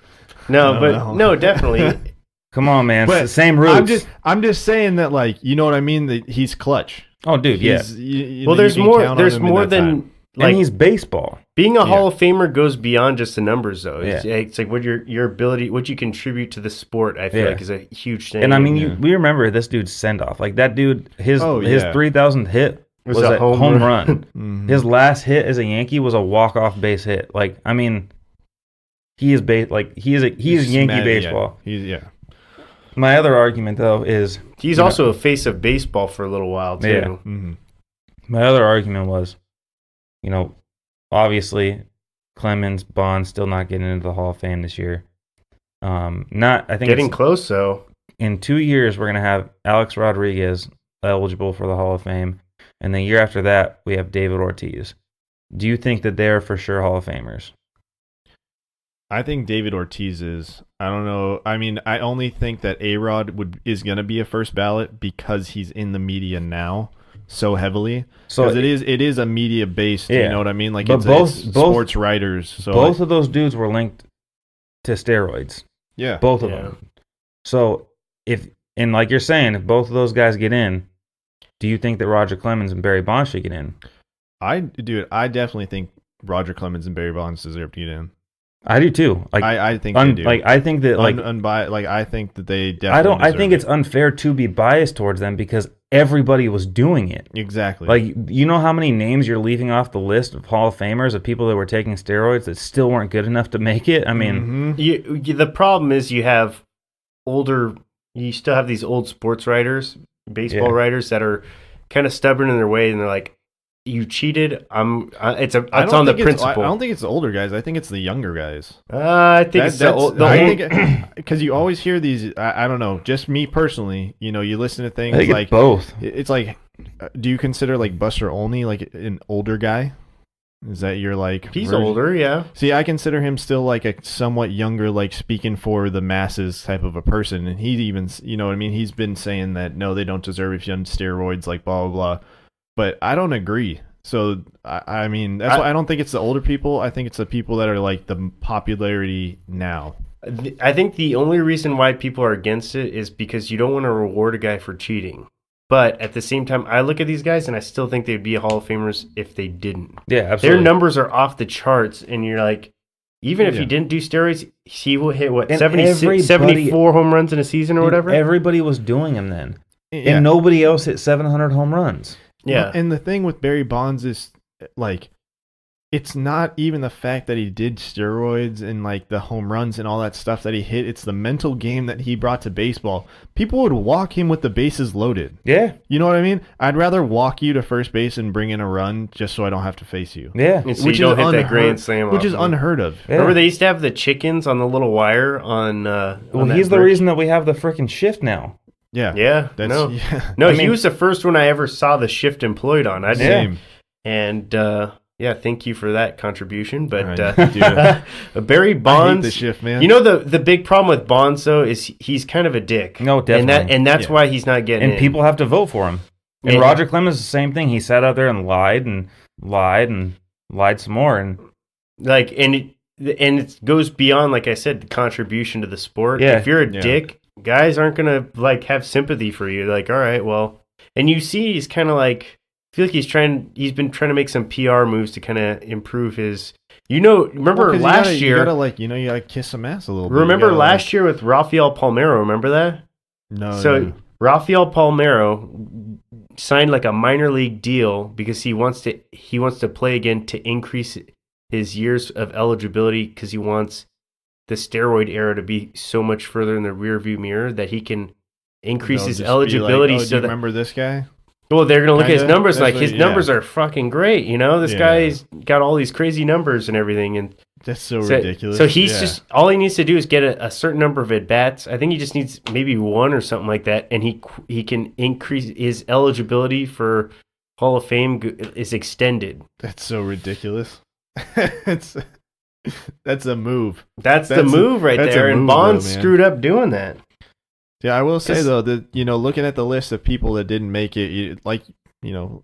No, definitely. Come on, man. It's the same roots. I'm just saying that, you know what I mean? That he's clutch. Oh, dude, yeah. There's more. There's more than and he's baseball. Being a Hall of Famer goes beyond just the numbers, though. It's like what your ability, what you contribute to the sport. I feel like is a huge thing. And I mean, we remember this dude's send off. That dude, his 3,000th hit was a home run. Mm-hmm. His last hit as a Yankee was a walk-off base hit. He is Yankee baseball. My other argument though is he's also a face of baseball for a little while too. Yeah. Mm-hmm. My other argument was, obviously Clemens, Bond still not getting into the Hall of Fame this year. I think getting close though. In 2 years we're gonna have Alex Rodriguez eligible for the Hall of Fame, and the year after that we have David Ortiz. Do you think that they're for sure Hall of Famers? I think David Ortiz is. I don't know. I mean, I only think that A-Rod is going to be a first ballot because he's in the media now so heavily. So it is a media based. Yeah. You know what I mean? Like, but it's sports writers. So both of those dudes were linked to steroids. Yeah, both of them. So and like you're saying, if both of those guys get in, do you think that Roger Clemens and Barry Bonds should get in? I definitely think Roger Clemens and Barry Bonds deserve to get in. I do too. Like, I think they do. Like, I think that I think that they definitely. I think it's unfair to be biased towards them because everybody was doing it. Exactly. Like, you know how many names you're leaving off the list of Hall of Famers of people that were taking steroids that still weren't good enough to make it? I mean, the problem is you still have these old sports writers, baseball writers that are kind of stubborn in their way, and they're like, you cheated. It's on the principle. I don't think it's the older guys. I think it's the younger guys. I think because you always hear these. I don't know. Just me personally, you listen to things like it's both. It's like, do you consider like Buster Olney like an older guy? Is that your like? He's older, yeah. See, I consider him still like a somewhat younger, like speaking for the masses type of a person, and he even, you know what I mean? He's been saying that no, they don't deserve if you're on steroids, like blah blah blah. But I don't agree. So, I mean, that's why I don't think it's the older people. I think it's the people that are like the popularity now. I think the only reason why people are against it is because you don't want to reward a guy for cheating. But at the same time, I look at these guys and I still think they'd be Hall of Famers if they didn't. Yeah, absolutely. Their numbers are off the charts, and you're like, even if he didn't do steroids, he will hit, 74 home runs in a season or whatever? Everybody was doing them then. Yeah. And nobody else hit 700 home runs. Yeah. And the thing with Barry Bonds is, like, it's not even the fact that he did steroids and, like, the home runs and all that stuff that he hit. It's the mental game that he brought to baseball. People would walk him with the bases loaded. Yeah. You know what I mean? I'd rather walk you to first base and bring in a run just so I don't have to face you. Yeah. And so you don't hit that grand slam. Which is unheard of. Yeah. Remember they used to have the chickens on the little wire on he's the reason that we have the freaking shift now. Yeah. Yeah. No, he was the first one I ever saw the shift employed on. Same. And thank you for that contribution. But right, Barry Bonds, I hate the shift, man. You know the big problem with Bonds though is he's kind of a dick. No, definitely. And that's why he's not getting. And people have to vote for him. And Roger Clemens is the same thing. He sat out there and lied some more, and it goes beyond, like I said, the contribution to the sport. Yeah. If you're a dick, guys aren't gonna like have sympathy for you. Like, all right, well, and you see, he's kind of like, I feel like he's been trying to make some PR moves to kind of improve his. Remember last year? You gotta kiss some ass a little bit. Remember last year with Rafael Palmeiro? Remember that? No. So Rafael Palmeiro signed like a minor league deal because he wants to play again to increase his years of eligibility because he wants the steroid era to be so much further in the rearview mirror that he can increase his eligibility. Do you remember this guy? Well, they're going to look at his numbers his numbers are fucking great. This guy's got all these crazy numbers and everything. And that's so ridiculous. So he's just, all he needs to do is get a certain number of at-bats. I think he just needs maybe one or something like that. And he can increase his eligibility for Hall of Fame is extended. That's so ridiculous. That's a move. That's the move right there. And Bonds screwed up doing that. Yeah, I will say though that looking at the list of people that didn't make it, I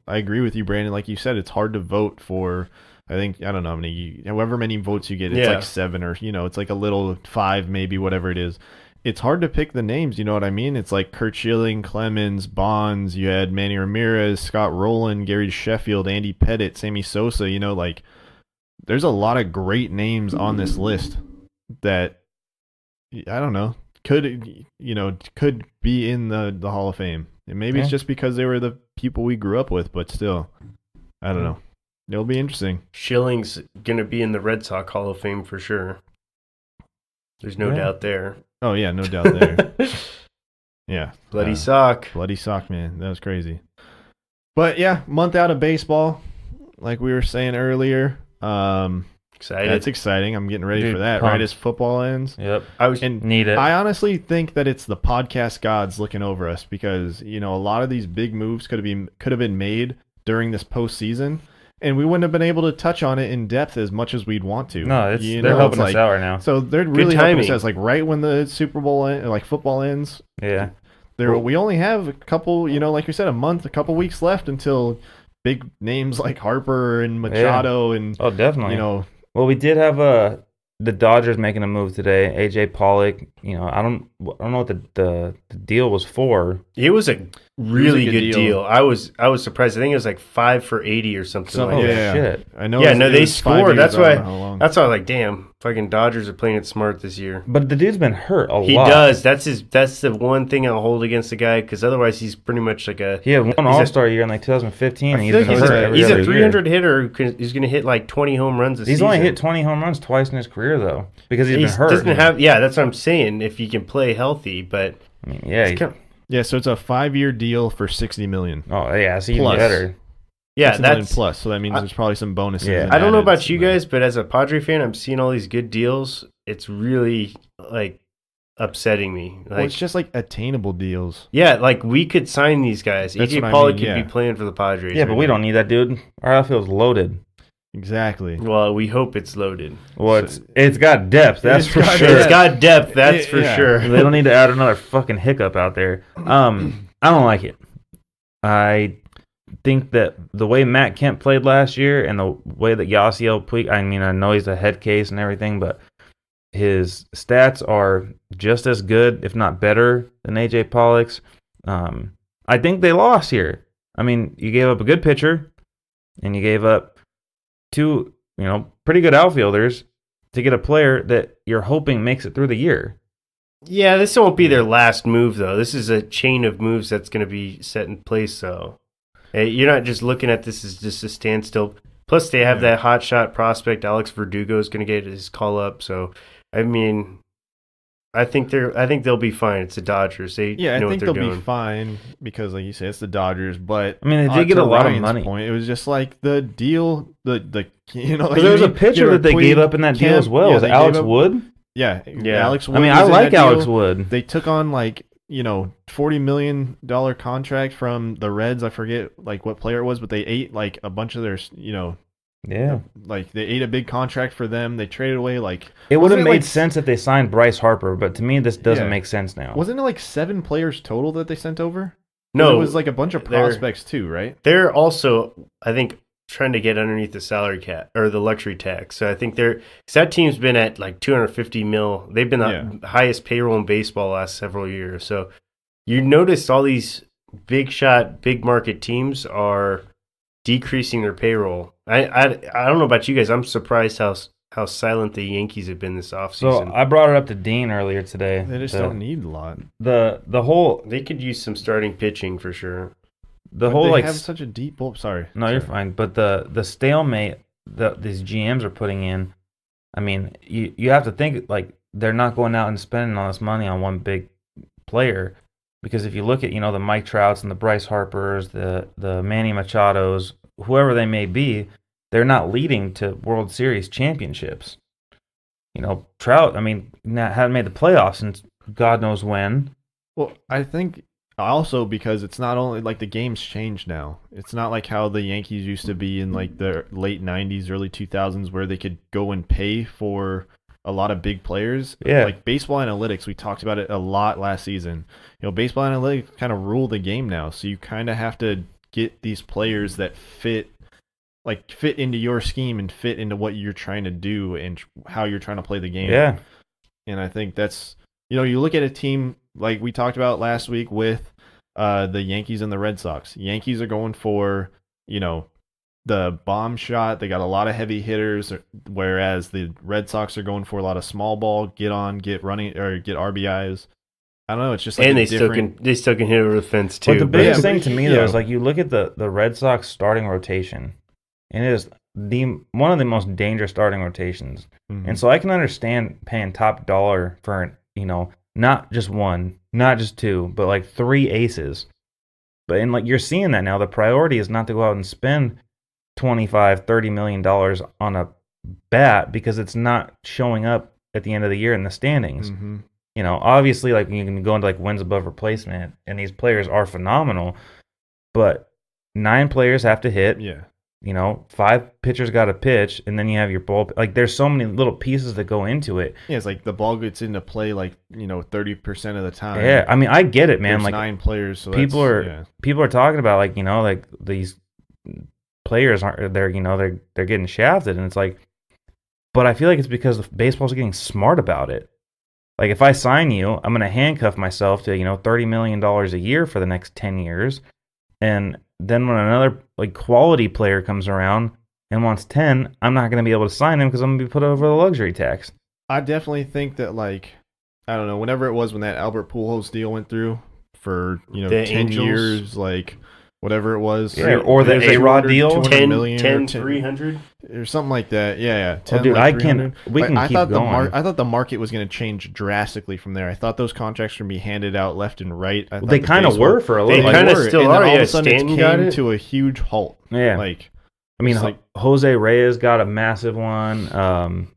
agree with you, Brandon. Like you said, it's hard to vote for. I think I don't know how many, however many votes you get. It's like 7 or it's like a little 5 maybe, whatever it is. It's hard to pick the names. You know what I mean? It's like Kurt Schilling, Clemens, Bonds. You had Manny Ramirez, Scott Rowland, Gary Sheffield, Andy Pettitte, Sammy Sosa. There's a lot of great names on this list that I don't know could be in the Hall of Fame. And maybe it's just because they were the people we grew up with, but still, I don't know. It'll be interesting. Schilling's gonna be in the Red Sox Hall of Fame for sure. There's no doubt there. Oh yeah, no doubt there. Yeah, bloody sock, man. That was crazy. But yeah, month out of baseball, like we were saying earlier. Excited. That's exciting. I'm getting ready Dude, for that. pumped. Right as football ends. Yep. And Need it. I honestly think that it's the podcast gods looking over us because a lot of these big moves could have been made during this postseason, and we wouldn't have been able to touch on it in depth as much as we'd want to. No, they're helping us out right now. So they're really helping us timing. out. Like right when the Super Bowl football ends. Yeah. We only have a couple, like you said, a couple weeks left until big names like Harper and Machado and Oh, definitely. you know. Well, we did have the Dodgers making a move today. AJ Pollock. I don't know what the deal was for. It was a really good deal. I was surprised. I think it was like 5 for $80 or something like Oh, that. shit. I know. Yeah, no, they it was 5 scored. years, That's I don't why. know how long. That's why I was like, damn, fucking Dodgers are playing it smart this year. But the dude's been hurt a lot. He does. That's the one thing I'll hold against the guy because otherwise he's pretty much like a. He had one All-Star year in like 2015, and he's I been feel hurt like every he's other a year. 300 hitter who's going to hit like 20 home runs a season. He's only hit 20 home runs twice in his career though, because he's been hurt. Doesn't have. Yeah, that's what I'm saying. If he can play healthy, but I mean, yeah. Yeah, so it's a 5-year deal for $60 million. Oh yeah, it's even Plus. better. yeah, $60 million that's. plus. So that means there's probably some bonuses. Yeah. and I don't know added about you in there. guys, but as a Padre fan, I'm seeing all these good deals. It's really like upsetting me. Well, Like, it's just like attainable deals. yeah, like we could sign these guys. That's AJ what I Pollock mean, could yeah. be playing for the Padres. Yeah, but right we now. don't need that dude. Our outfield's loaded. Exactly. Well, we hope it's loaded. Well, it's got depth. That's It's for got sure. depth. It's got depth, that's for Yeah. sure. They don't need to add another fucking hiccup out there. I don't like it. I think that the way Matt Kemp played last year and the way that Yasiel Puig, I mean, I know he's a head case and everything, but his stats are just as good, if not better, than AJ Pollock's. I think they lost here. I mean, you gave up a good pitcher and you gave up two, pretty good outfielders to get a player that you're hoping makes it through the year. Yeah, this won't be their last move, though. This is a chain of moves that's going to be set in place, though. Hey, you're not just looking at this as just a standstill. Plus, they have that hotshot prospect, Alex Verdugo, is going to get his call up. So, I mean, I think they'll be fine. It's the Dodgers. They Yeah, know I think what they're they'll doing. be fine because, like you say, it's the Dodgers. But I mean, they did get to a lot of Ryan's money. point, it was just like the deal, like, But like there was you a need- pitcher you that they Puig, gave up in that deal Kemp, as well. yeah, Was they Alex gave up- Wood? Yeah, Alex Wood. I mean, was I in like that Alex deal. Wood. They took on like $40 million contract from the Reds. I forget like what player it was, but they ate like a bunch of their Yeah. like they ate a big contract for them. They traded away like It would have wasn't it, made like, sense if they signed Bryce Harper, but to me, this doesn't Yeah. make sense now. Wasn't it like 7 players total that they sent over? 'Cause No, it was like a bunch of they're- prospects too, right? They're also, I think, trying to get underneath the salary cap or the luxury tax. So I think cause that team's been at like 250 mil. They've been the highest payroll in baseball the last several years. So you notice all these big shot, big market teams are decreasing their payroll. I don't know about you guys. I'm surprised how silent the Yankees have been this So offseason. I brought it up to Dean earlier today. They just don't need a lot. The whole They could use some starting pitching for sure. the But whole they like have such a deep. Oh, sorry. no, you're fine. But the stalemate that these GMs are putting in, I mean, you have to think like they're not going out and spending all this money on one big player, because if you look at the Mike Trouts and the Bryce Harpers, the Manny Machados, whoever they may be, they're not leading to World Series championships. Trout, I mean, hadn't made the playoffs since God knows when. Well, I think also because it's not only like the game's changed now. It's not like how the Yankees used to be in like the late 90s, early 2000s where they could go and pay for a lot of big players. Yeah. Like baseball analytics, we talked about it a lot last season. Baseball analytics kind of rule the game now. So you kind of have to get these players that fit into your scheme and fit into what you're trying to do and how you're trying to play the game. Yeah. And I think that's, you look at a team like we talked about last week with the Yankees and the Red Sox. Yankees are going for, the bomb shot. They got a lot of heavy hitters, whereas the Red Sox are going for a lot of small ball, get running, or get RBIs. I don't know. It's just like And they still can hit over the fence too. But the biggest yeah, thing but- to me yeah. though is like you look at the Red Sox starting rotation, and it is one of the most dangerous starting rotations. Mhm. And so I can understand paying top dollar for not just one, not just two, but like 3 aces. And like you're seeing that now. The priority is not to go out and spend $25-30 million on a bat because it's not showing up at the end of the year in the standings. Mm-hmm. You know, obviously, like you can go into like wins above replacement, and these players are phenomenal, but 9 players have to hit. Yeah. You know, 5 pitchers got to pitch, and then you have your bull. Like, there's so many little pieces that go into it. Yeah, it's like the ball gets into play 30% of the time. Yeah, I mean, I get it, man. There's like 9 players, so people are talking about like like these players aren't they're getting shafted, and it's like, but I feel like it's because baseball's getting smart about it. Like if I sign you, I'm gonna handcuff myself to $30 million a year for the next 10 years, and then when another like quality player comes around and wants 10, I'm not going to be able to sign him because I'm going to be put over the luxury tax. I definitely think that I don't know, whenever it was when that Albert Pujols deal went through for 10 Angels. years, like whatever it was, or the A-Rod deal, 10 300 or something like that. Yeah. 10, dude, like I can't. We can keep going. I thought the market was going to change drastically from there. I thought those contracts were going to be handed out left and right. They kind of were for a little. They kind of still are. All of Yeah, a sudden Stanton it got came it to a huge halt. Yeah, I mean, Jose Reyes got a massive one.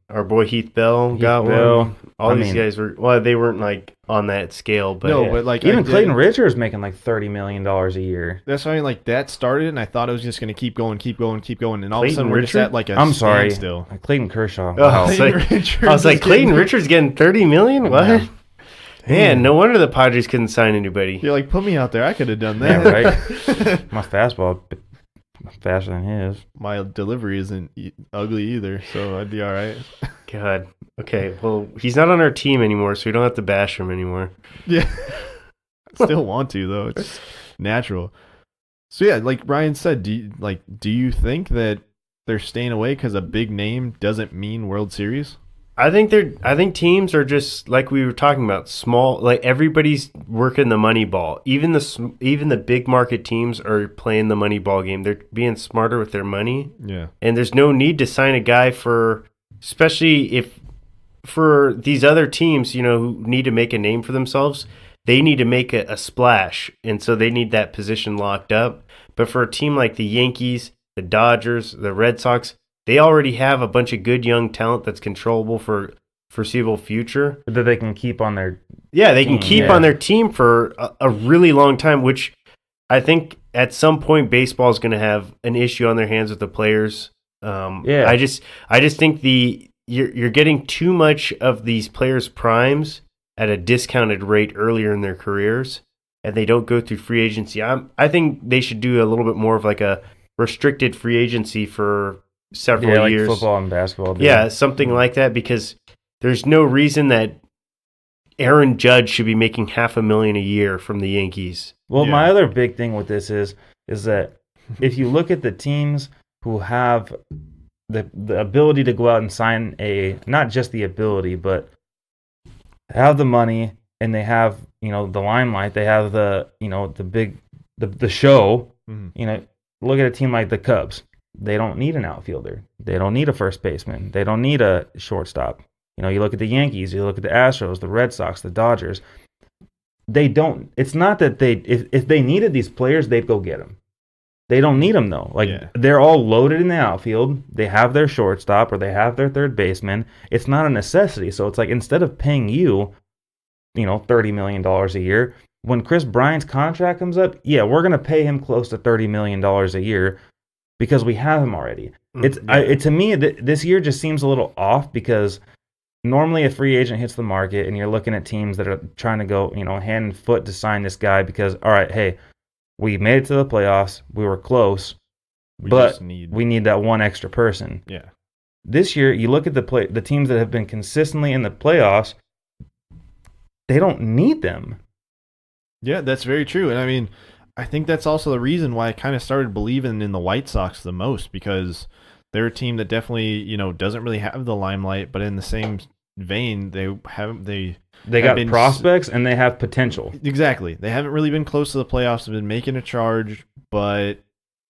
Our boy Heath Bell got one. All these guys they weren't like on that scale, but but like even Clayton Richards making like $30 million a year. That's why that started, and I thought it was just going to keep going, and all of a sudden we're just at like a standstill. Clayton Kershaw. Wow. I was like, Clayton Richards getting $30 million? What? Yeah. Man, no wonder the Padres couldn't sign anybody. You're like, put me out there. I could have done that. Yeah, right. My fastball faster than his. My delivery isn't ugly either, so I'd be all right. God. Okay, well, he's not on our team anymore, so we don't have to bash him anymore. Yeah. Still want to, though. It's natural. So, yeah, like Ryan said, do you think that they're staying away because a big name doesn't mean World Series? I think teams are just like we were talking about, small. Like everybody's working the money ball. Even the big market teams are playing the money ball game. They're being smarter with their money. Yeah. And there's no need to sign a guy especially for these other teams, who need to make a name for themselves. They need to make a splash, and so they need that position locked up. But for a team like the Yankees, the Dodgers, the Red Sox, they already have a bunch of good young talent that's controllable for foreseeable future. That they can keep on their can keep on their team for a really long time, which I think at some point baseball is going to have an issue on their hands with the players. I just think you're getting too much of these players' primes at a discounted rate earlier in their careers, and they don't go through free agency. I think they should do a little bit more of like a restricted free agency for several years. Football and basketball. Yeah, something like that, because there's no reason that Aaron Judge should be making $500,000 a year from the Yankees. Well, my other big thing with this is that if you look at the teams who have the ability to go out and sign not just the ability, but have the money, and they have, the limelight, they have the show, look at a team like the Cubs. They don't need an outfielder. They don't need a first baseman. They don't need a shortstop. You look at the Yankees, you look at the Astros, the Red Sox, the Dodgers. They don't. It's not that if they needed these players, they'd go get them. They don't need them, though. They're all loaded in the outfield. They have their shortstop or they have their third baseman. It's not a necessity. So it's like, instead of paying you, $30 million a year, when Chris Bryant's contract comes up, we're going to pay him close to $30 million a year because we have him already. To me, this year just seems a little off, because normally a free agent hits the market and you're looking at teams that are trying to go, hand and foot to sign this guy because, all right, hey, we made it to the playoffs. We were close, but we need that one extra person. Yeah. This year, you look at the teams that have been consistently in the playoffs, they don't need them. Yeah, that's very true. And I mean, I think that's also the reason why I kind of started believing in the White Sox the most, because they're a team that definitely, doesn't really have the limelight, but in the same vein, they got prospects and they have potential. Exactly. They haven't really been close to the playoffs. They've been making a charge, but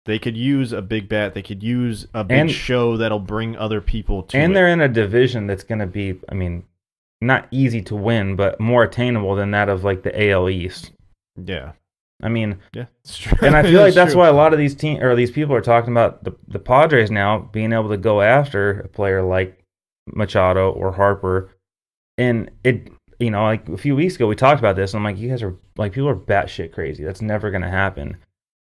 they could use a big bat. They could use a big show that'll bring other people to it. And they're in a division that's going to be, not easy to win, but more attainable than that of like the AL East. Yeah. I mean, yeah, it's true. And I feel like that's true. why a lot of these these people are talking about the Padres now being able to go after a player like Machado or Harper. And it, like a few weeks ago we talked about this, and I'm like, you guys are like, people are batshit crazy. That's never going to happen.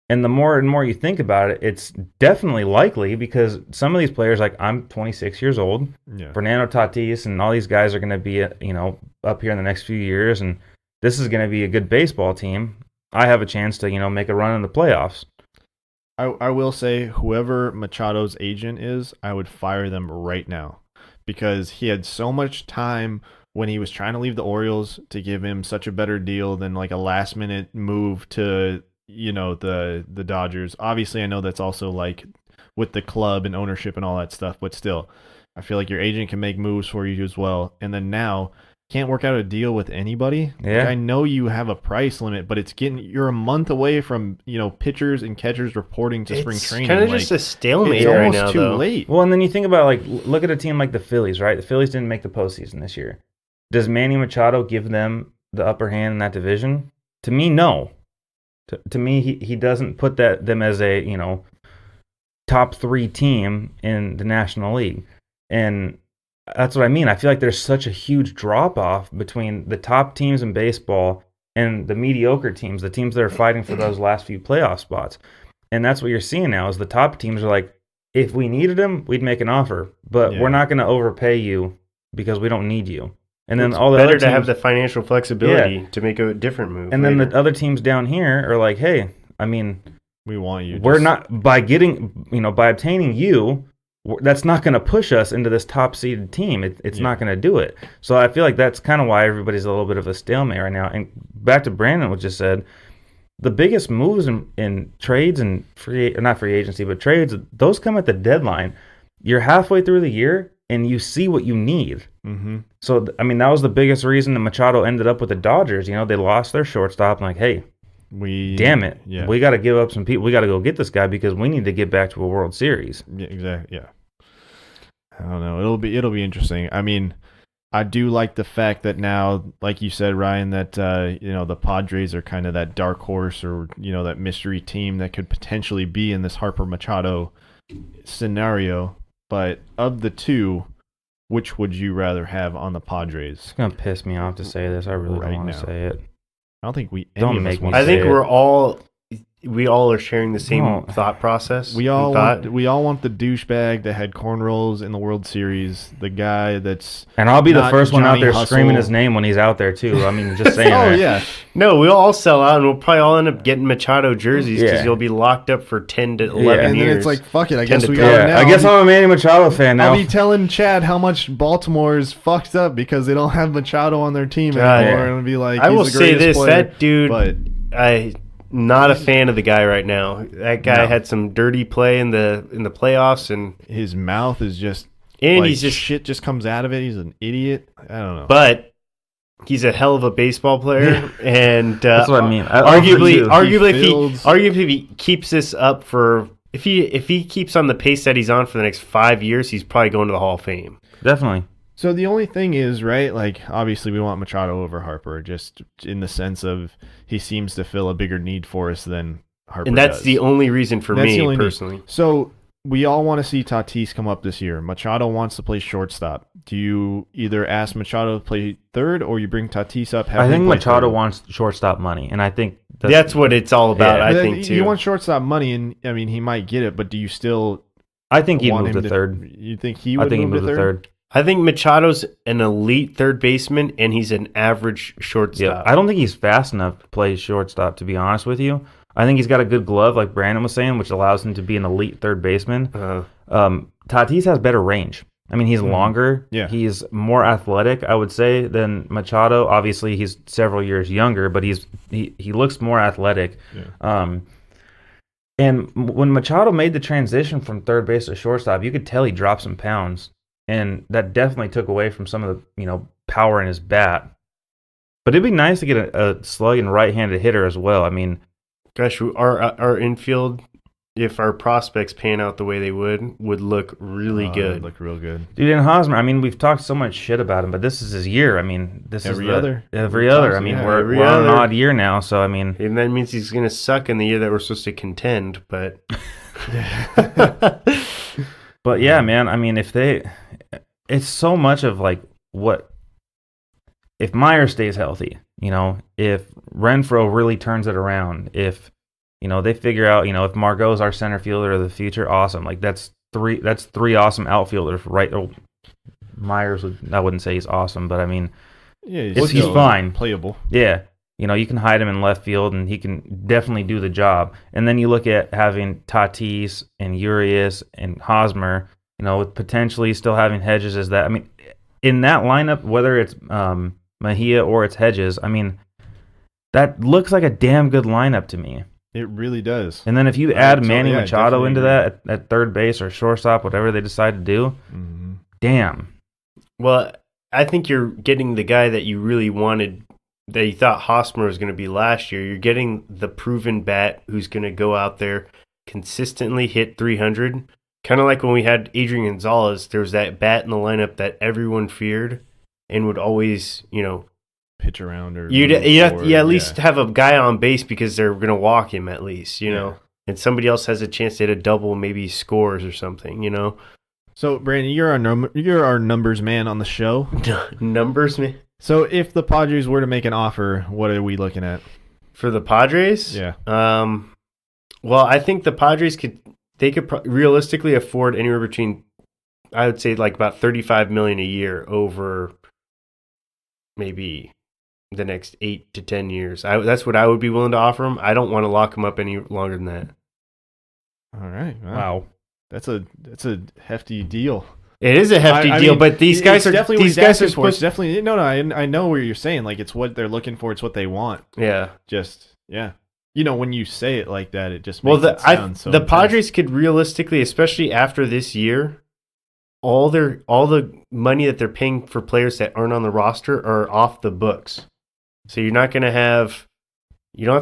And the more and more you think about it, it's definitely likely, because some of these players, like I'm 26 years old, Fernando Tatis and all these guys are going to be, up here in the next few years, and this is going to be a good baseball team. I have a chance to, make a run in the playoffs. I will say, whoever Machado's agent is, I would fire them right now, because he had so much time when he was trying to leave the Orioles to give him such a better deal than like a last minute move to, the Dodgers. Obviously, I know that's also like with the club and ownership and all that stuff, but still, I feel like your agent can make moves for you as well. And then now, can't work out a deal with anybody. Yeah. Like, I know you have a price limit, but you're a month away from, pitchers and catchers reporting to spring training. It's kind of just a stalemate right now, too though. late. Well, and then you think about, like, look at a team like the Phillies, right? The Phillies didn't make the postseason this year. Does Manny Machado give them the upper hand in that division? To me, no. To me, he doesn't put them as a, top 3 team in the National League. And that's what I mean. I feel like there's such a huge drop-off between the top teams in baseball and the mediocre teams, the teams that are fighting for those last few playoff spots. And that's what you're seeing now, is the top teams are like, if we needed him, we'd make an offer. But we're not going to overpay you because we don't need you. And then all the better other teams, to have the financial flexibility to make a different move. And later. then the other teams down here are like, hey, I mean, we want you. We're not, by obtaining you, that's not going to push us into this top-seeded team. It's not going to do it. So I feel like that's kind of why everybody's a little bit of a stalemate right now. And back to Brandon, what just said, the biggest moves in trades and not free agency, but trades, those come at the deadline. You're halfway through the year, and you see what you need. Mm-hmm. So, I mean, that was the biggest reason that Machado ended up with the Dodgers. They lost their shortstop, and like, hey, damn it, we got to give up some people. We got to go get this guy because we need to get back to a World Series. Yeah, exactly. Yeah. I don't know. It'll be interesting. I mean, I do like the fact that now, like you said, Ryan, that the Padres are kind of that dark horse, or that mystery team that could potentially be in this Harper Machado scenario. But of the two, which would you rather have on the Padres? It's gonna piss me off to say this. I really don't want to say it. I don't think we. Don't make me. I think we all are sharing the same thought process. We all want the douchebag that had cornrows in the World Series, the guy that's. And I'll be the first one out there Hustle. screaming his name when he's out there too. I mean, just saying. Oh yeah. No, we'll all sell out, and we'll probably all end up getting Machado jerseys because you'll be locked up for 10 to 11 years. And then it's like, fuck it. I guess we got it now. I guess I'm a Manny Machado fan now. I'll be telling Chad how much Baltimore is fucked up because they don't have Machado on their team anymore, and be like, I will say this: player. that dude, not a fan of the guy right now. That guy had some dirty play in the playoffs, and his mouth is just he's just shit just comes out of it. He's an idiot. I don't know, but he's a hell of a baseball player, and that's what I mean. Arguably, if he keeps this up if he keeps on the pace that he's on for the next 5 years, he's probably going to the Hall of Fame. Definitely. So the only thing is, right, like, obviously we want Machado over Harper, just in the sense of he seems to fill a bigger need for us than Harper And that's does. the only reason for me, personally. So we all want to see Tatis come up this year. Machado wants to play shortstop. Do you either ask Machado to play third, or you bring Tatis up? I think Machado wants shortstop money, and I think that's what it's all about, I think, too. You want shortstop money, and, I mean, he might get it, but do you still I think he'd move to third. You think he would move to third? I think Machado's an elite third baseman, and he's an average shortstop. Yeah, I don't think he's fast enough to play shortstop, to be honest with you. I think he's got a good glove, like Brandon was saying, which allows him to be an elite third baseman. Tatis has better range. I mean, he's longer. Yeah. He's more athletic, I would say, than Machado. Obviously, he's several years younger, but he looks more athletic. Yeah. And when Machado made the transition from third base to shortstop, you could tell he dropped some pounds. And that definitely took away from some of the power in his bat. But it'd be nice to get a slugging right-handed hitter as well. I mean, gosh, our infield if our prospects pan out the way they would look really good. Look real good. Dude, and Hosmer, I mean, we've talked so much shit about him, but this is his year. I mean, this Every is other. every other. I mean, we're on an odd year now, so I mean, and that means he's going to suck in the year that we're supposed to contend. But, but yeah, man. I mean, it's so much of like if Meyer stays healthy, if Renfroe really turns it around, if they figure out, if Margot's our center fielder of the future, awesome. Like that's three awesome outfielders, right? Myers I wouldn't say he's awesome, but I mean, yeah, he's fine, playable. Yeah, you can hide him in left field, and he can definitely do the job. And then you look at having Tatis and Urias and Hosmer, with potentially still having Hedges as that. I mean, in that lineup, whether it's Mejia or it's Hedges, I mean, that looks like a damn good lineup to me. It really does. And then if you add Manny Machado into that at third base or shortstop, whatever they decide to do, damn. Well, I think you're getting the guy that you really wanted, that you thought Hosmer was going to be last year. You're getting the proven bat who's going to go out there, consistently hit 300. Kind of like when we had Adrian Gonzalez, there was that bat in the lineup that everyone feared and would always, pitch around, or you'd at least have a guy on base because they're going to walk him at least, and somebody else has a chance to hit a double, maybe scores or something, So Brandon, you're our numbers man on the show. Numbers man. So if the Padres were to make an offer, what are we looking at for the Padres? Yeah. Well, I think the Padres could realistically afford anywhere between, I would say, like about $35 million a year over maybe the next 8 to 10 years. That's what I would be willing to offer him. I don't want to lock him up any longer than that. All right. Wow. That's a hefty deal. It is a hefty deal, but these guys are supposed. Definitely, no. I know what you're saying. Like, it's what they're looking for. It's what they want. Yeah. When you say it like that, it just makes it sound so. The Padres could realistically, especially after this year, all the money that they're paying for players that aren't on the roster are off the books. So you don't have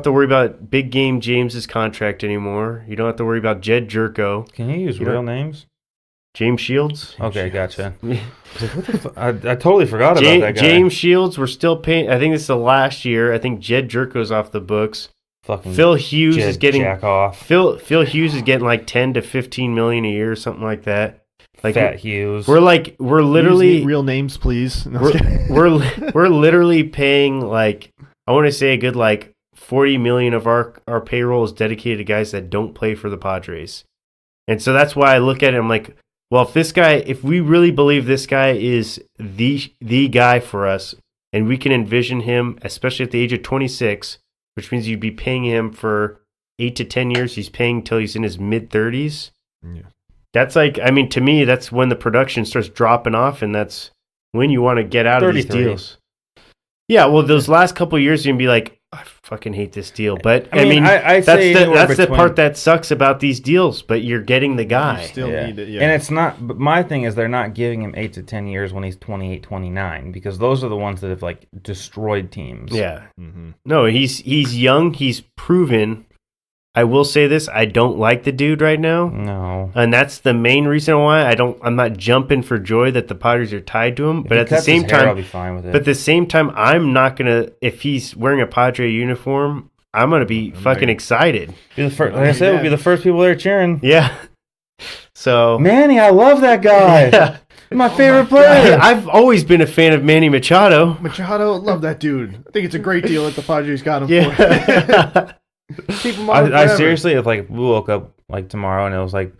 to worry about Big Game James's contract anymore. You don't have to worry about Jed Jerko. Can you use real names? James Shields. Okay, gotcha. I totally forgot about that guy. James Shields, we're still paying. I think it's the last year. I think Jed Jerko's off the books. Fucking Phil Hughes is getting jack off. Phil Hughes is getting like 10 to 15 million a year, something like that. Like Fat Hughes. We're literally real names, please. No, we're literally paying, like, I want to say a good like 40 million of our payroll is dedicated to guys that don't play for the Padres. And so that's why I look at it, I'm like, well, if we really believe this guy is the guy for us, and we can envision him, especially at the age of 26, which means you'd be paying him for 8 to 10 years. He's paying till he's in his mid-30s. Yeah. That's like, I mean, to me, that's when the production starts dropping off, and that's when you want to get out of these deals. Yeah, well, those last couple of years, you're going to be like, I fucking hate this deal. But, I mean that's the part that sucks about these deals, but you're getting the guy. You still need it, yeah. And it's not, but my thing is they're not giving him 8 to 10 years when he's 28, 29, because those are the ones that have, like, destroyed teams. Yeah. Mm-hmm. No, he's young. He's proven. I will say this, I don't like the dude right now. No. And that's the main reason why I'm not jumping for joy that the Padres are tied to him. If but at the same time, I'll be fine with it. But at the same time, I'm not gonna, if he's wearing a Padre uniform, I'm gonna be fucking excited. Like I said, we'll be the first people there cheering. Yeah. So Manny, I love that guy. Yeah. My favorite player. I've always been a fan of Manny Machado. Love that dude. I think it's a great deal that the Padres got him for. Keep him on I seriously, if like we woke up like tomorrow and it was like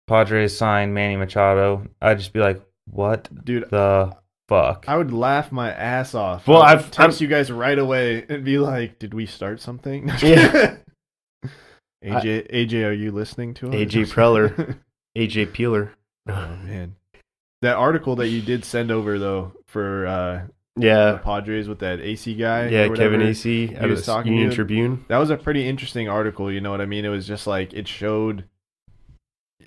Padres signed Manny Machado, I'd just be like, "What, dude? The fuck?" I would laugh my ass off. Well, I've text you guys right away and be like, "Did we start something?" Yeah. AJ, are you listening to him? AJ Preller, AJ Peeler. Oh man, that article that you did send over though for the Padres with that AC guy. Yeah, Kevin AC. He was talking Union Tribune. That was a pretty interesting article. You know what I mean? It was just like it showed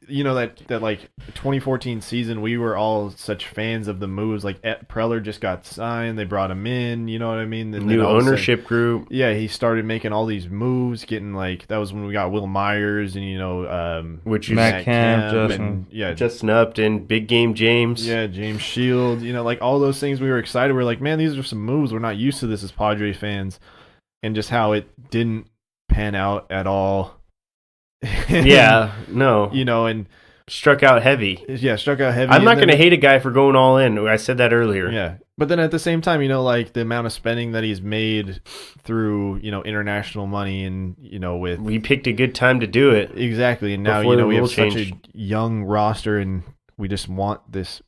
that like 2014 season, we were all such fans of the moves. Like Preller just got signed, they brought him in. You know what I mean? And New then all of a ownership sudden, group. yeah, he started making all these moves, getting like that was when we got Will Myers and Which is Matt Kemp, and Justin Upton, Big Game James. Yeah, James Shields. Like all those things, we were excited. We're like, man, these are some moves we're not used to this as Padre fans, and just how it didn't pan out at all. Yeah, no. And struck out heavy. Yeah, struck out heavy. I'm not going to hate a guy for going all in. I said that earlier. Yeah. But then at the same time, like the amount of spending that he's made through, international money and, with. We picked a good time to do it. Exactly. And now, we have such a young roster and we just want this,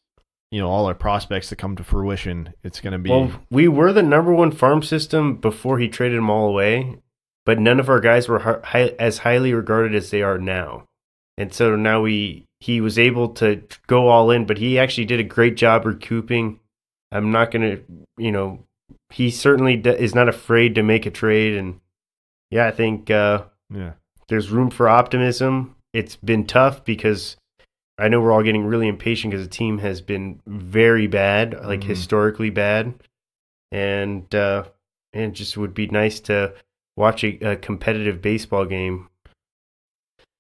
all our prospects to come to fruition. It's going to be. Well, we were the number one farm system before he traded them all away, but none of our guys were as highly regarded as they are now. And so now he was able to go all in, but he actually did a great job recouping. I'm not going to, he certainly is not afraid to make a trade. And yeah, I think there's room for optimism. It's been tough because I know we're all getting really impatient because the team has been very bad, like historically bad. And it just would be nice to watch a competitive baseball game.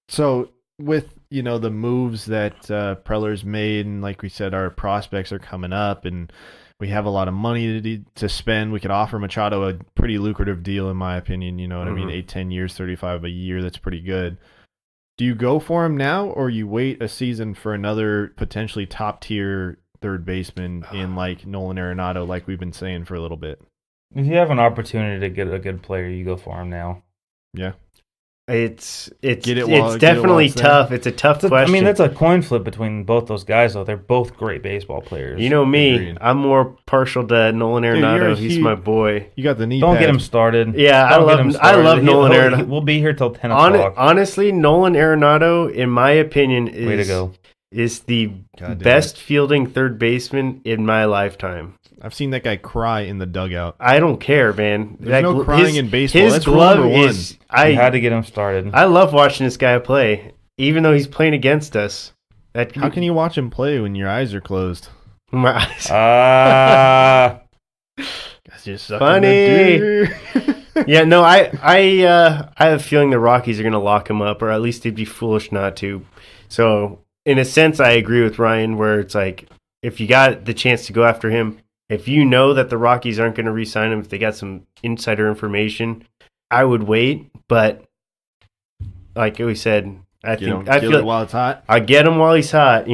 So with the moves that Preller's made, and like we said, our prospects are coming up, and we have a lot of money to spend. We could offer Machado a pretty lucrative deal, in my opinion. You know what I mean? 8-10 years, 35 a year. That's pretty good. Do you go for him now, or you wait a season for another potentially top tier third baseman in like Nolan Arenado, like we've been saying for a little bit? If you have an opportunity to get a good player, you go for him now. Yeah. It's definitely tough. It's a tough question. I mean, that's a coin flip between both those guys, though. They're both great baseball players. You know me. Agreed. I'm more partial to Nolan Arenado. He's my boy. You got the knee Don't pad. get him started. Yeah, I love Nolan Arenado. We'll be here till 10 o'clock. Honestly, Nolan Arenado, in my opinion, Way to go. is the best fielding third baseman in my lifetime. I've seen that guy cry in the dugout. I don't care, man. There's no crying in baseball. His That's glove rule number is. I had to get him started. I love watching this guy play, even though he's playing against us. How can you watch him play when your eyes are closed? My eyes. That's just funny. Yeah, no, I have a feeling the Rockies are going to lock him up, or at least they'd be foolish not to. So, in a sense, I agree with Ryan, where it's like, if you got the chance to go after him, if you know that the Rockies aren't going to re-sign him, if they got some insider information, I would wait. But like we said, I feel it while it's hot. I get him while he's hot.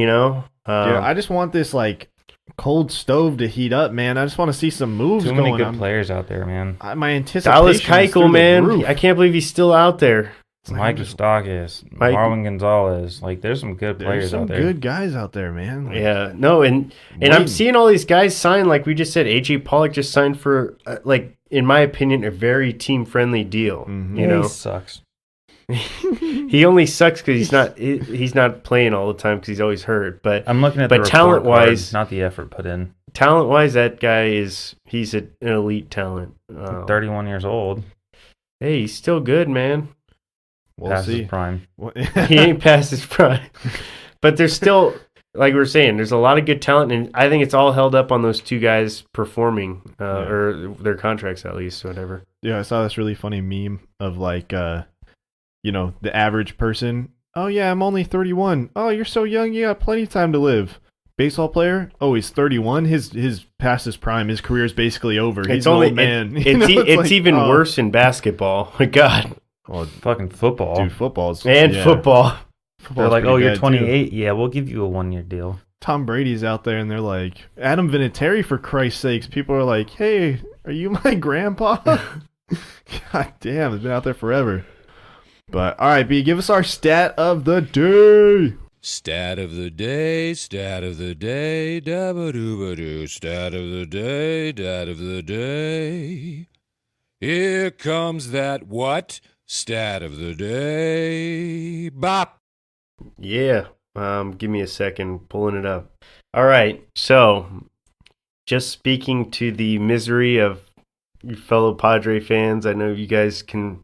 I just want this like cold stove to heat up, man. I just want to see some moves. Too many good players out there, man. My anticipation. Dallas Keuchel, man. I can't believe he's still out there. Mike Moustakas, Marwin Gonzalez. Like, there's some good players out there. There's some good guys out there, man. Like, yeah, no, and I'm seeing all these guys sign. Like we just said, AJ Pollock just signed for, in my opinion, a very team-friendly deal. He sucks. He only sucks because he's not playing all the time because he's always hurt. But I'm looking at the talent-wise, not the effort put in. Talent-wise, that guy he's an elite talent. 31 years old. Hey, he's still good, man. Past his prime. He ain't past his prime. But there's still, like we were saying, there's a lot of good talent, and I think it's all held up on those two guys performing, or their contracts at least, whatever. Yeah, I saw this really funny meme of like, the average person. Oh yeah, I'm only 31. Oh, you're so young, you got plenty of time to live. Baseball player. Oh, he's 31. His past his prime. His career is basically over. He's an old man. It's even worse in basketball. My God. Well, fucking football. Dude, football's... football. They're like, oh, you're 28? Too. Yeah, we'll give you a 1-year deal. Tom Brady's out there, and they're like, Adam Vinatieri, for Christ's sakes. People are like, hey, are you my grandpa? God damn, it's been out there forever. But, all right, B, give us our stat of the day. Stat of the day, stat of the day, dabba-dooba-doo, stat of the day, stat of the day. Here comes that what? Stat of the day. Bop. Yeah. Give me a second. Pulling it up. All right. So, just speaking to the misery of your fellow Padre fans, I know you guys can...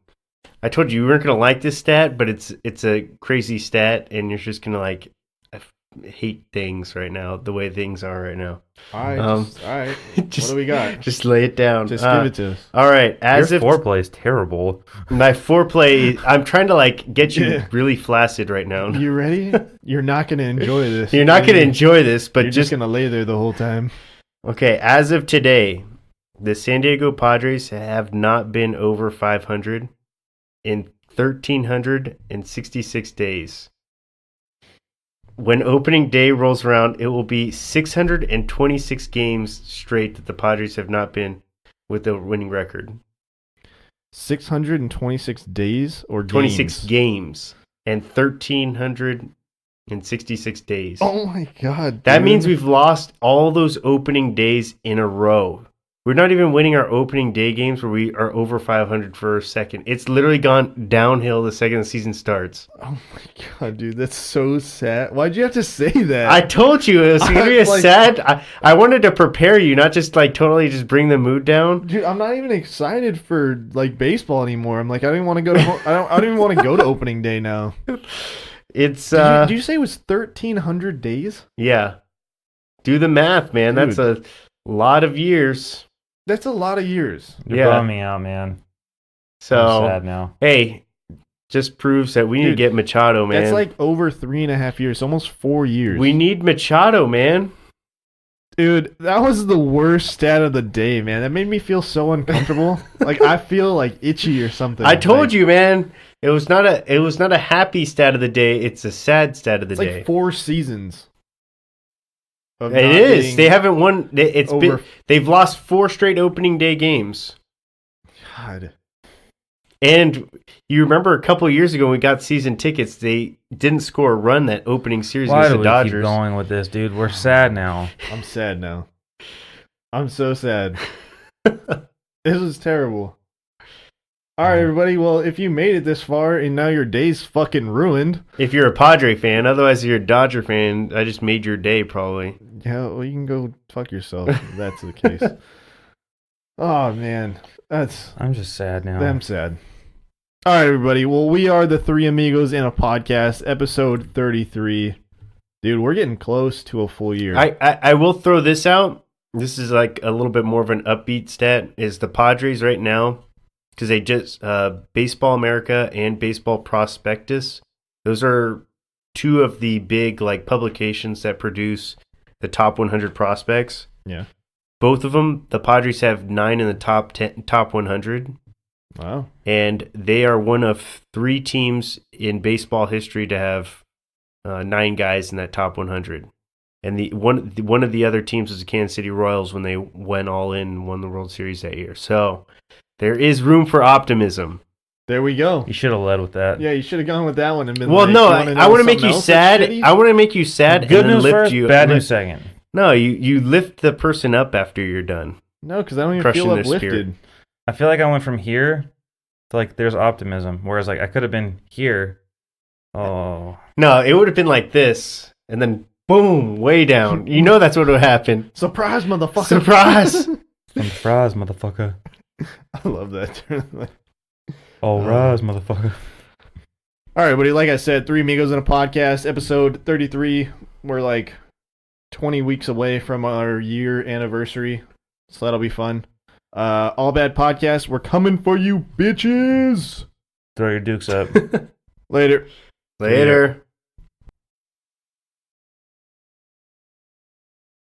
I told you weren't gonna like this stat, but it's a crazy stat, and you're just gonna like hate things right now, the way things are right now. All right, all right. What do we got? Just lay it down. Just give it to us. All right. Your foreplay is terrible. My foreplay, I'm trying to like get you really flaccid right now. You ready? You're not gonna enjoy this. You're not gonna enjoy this, but you're just gonna lay there the whole time. Okay, as of today, the San Diego Padres have not been over 500 in 1,366 days. When opening day rolls around, it will be 626 games straight that the Padres have not been with a winning record. 626 days or 26 games and 1,366 days. Oh my God. That means we've lost all those opening days in a row. We're not even winning our opening day games where we are over 500 for a second. It's literally gone downhill the second the season starts. Oh my God, dude, that's so sad. Why'd you have to say that? I told you it was gonna be a sad. I wanted to prepare you, not just like totally just bring the mood down. Dude, I'm not even excited for like baseball anymore. I'm like, I don't even want to go to. I don't even want to go to opening day now. It's. Did you say it was 1,300 days? Yeah. Do the math, man. Dude. That's a lot of years. That's a lot of years. You're bumming me out, man. So I'm sad now. Hey, just proves that we need to get Machado, man. That's like over 3.5 years, almost 4 years. We need Machado, man. Dude, that was the worst stat of the day, man. That made me feel so uncomfortable. Like I feel like itchy or something. I told you, man. It was not a happy stat of the day. It's a sad stat of the day. Like 4 seasons. It is. They haven't won. They've lost 4 straight opening day games. God. And you remember a couple of years ago when we got season tickets, they didn't score a run that opening series against the Dodgers. Why do we keep going with this, dude? We're sad now. I'm sad now. I'm so sad. This is terrible. All right, everybody. Well, if you made it this far and now your day's fucking ruined. If you're a Padre fan, otherwise you're a Dodger fan, I just made your day probably. Yeah, well, you can go fuck yourself if that's the case. Oh, man. I'm just sad now. I'm sad. All right, everybody. Well, we are the Three Amigos in a Podcast, episode 33. Dude, we're getting close to a full year. I will throw this out. This is like a little bit more of an upbeat stat, is the Padres right now, because they just Baseball America and Baseball Prospectus. Those are 2 of the big like publications that produce the top 100 prospects. Yeah. Both of them, the Padres have 9 in the top 100. Wow. And they are one of 3 teams in baseball history to have 9 guys in that top 100. And one of the other teams was the Kansas City Royals when they went all in and won the World Series that year. So there is room for optimism. There we go. You should have led with that. Yeah, you should have gone with that one and been well, like, no, I want to make you sad. I want to make you sad. Good and then news lift first, you. bad news second. No, you lift the person up after you're done. No, because I don't even Crushing feel their uplifted. spirit. I feel like I went from here to like there's optimism, whereas like I could have been here. Oh. No, it would have been like this, and then boom, way down. You know that's what would happen. Surprise, motherfucker. Surprise. Surprise, motherfucker. I love that. All rise, motherfucker. All right, buddy. Like I said, Three Amigos in a Podcast, episode 33. We're like 20 weeks away from our year anniversary, so that'll be fun. All Bad Podcast, we're coming for you, bitches. Throw your dukes up. Later. Later.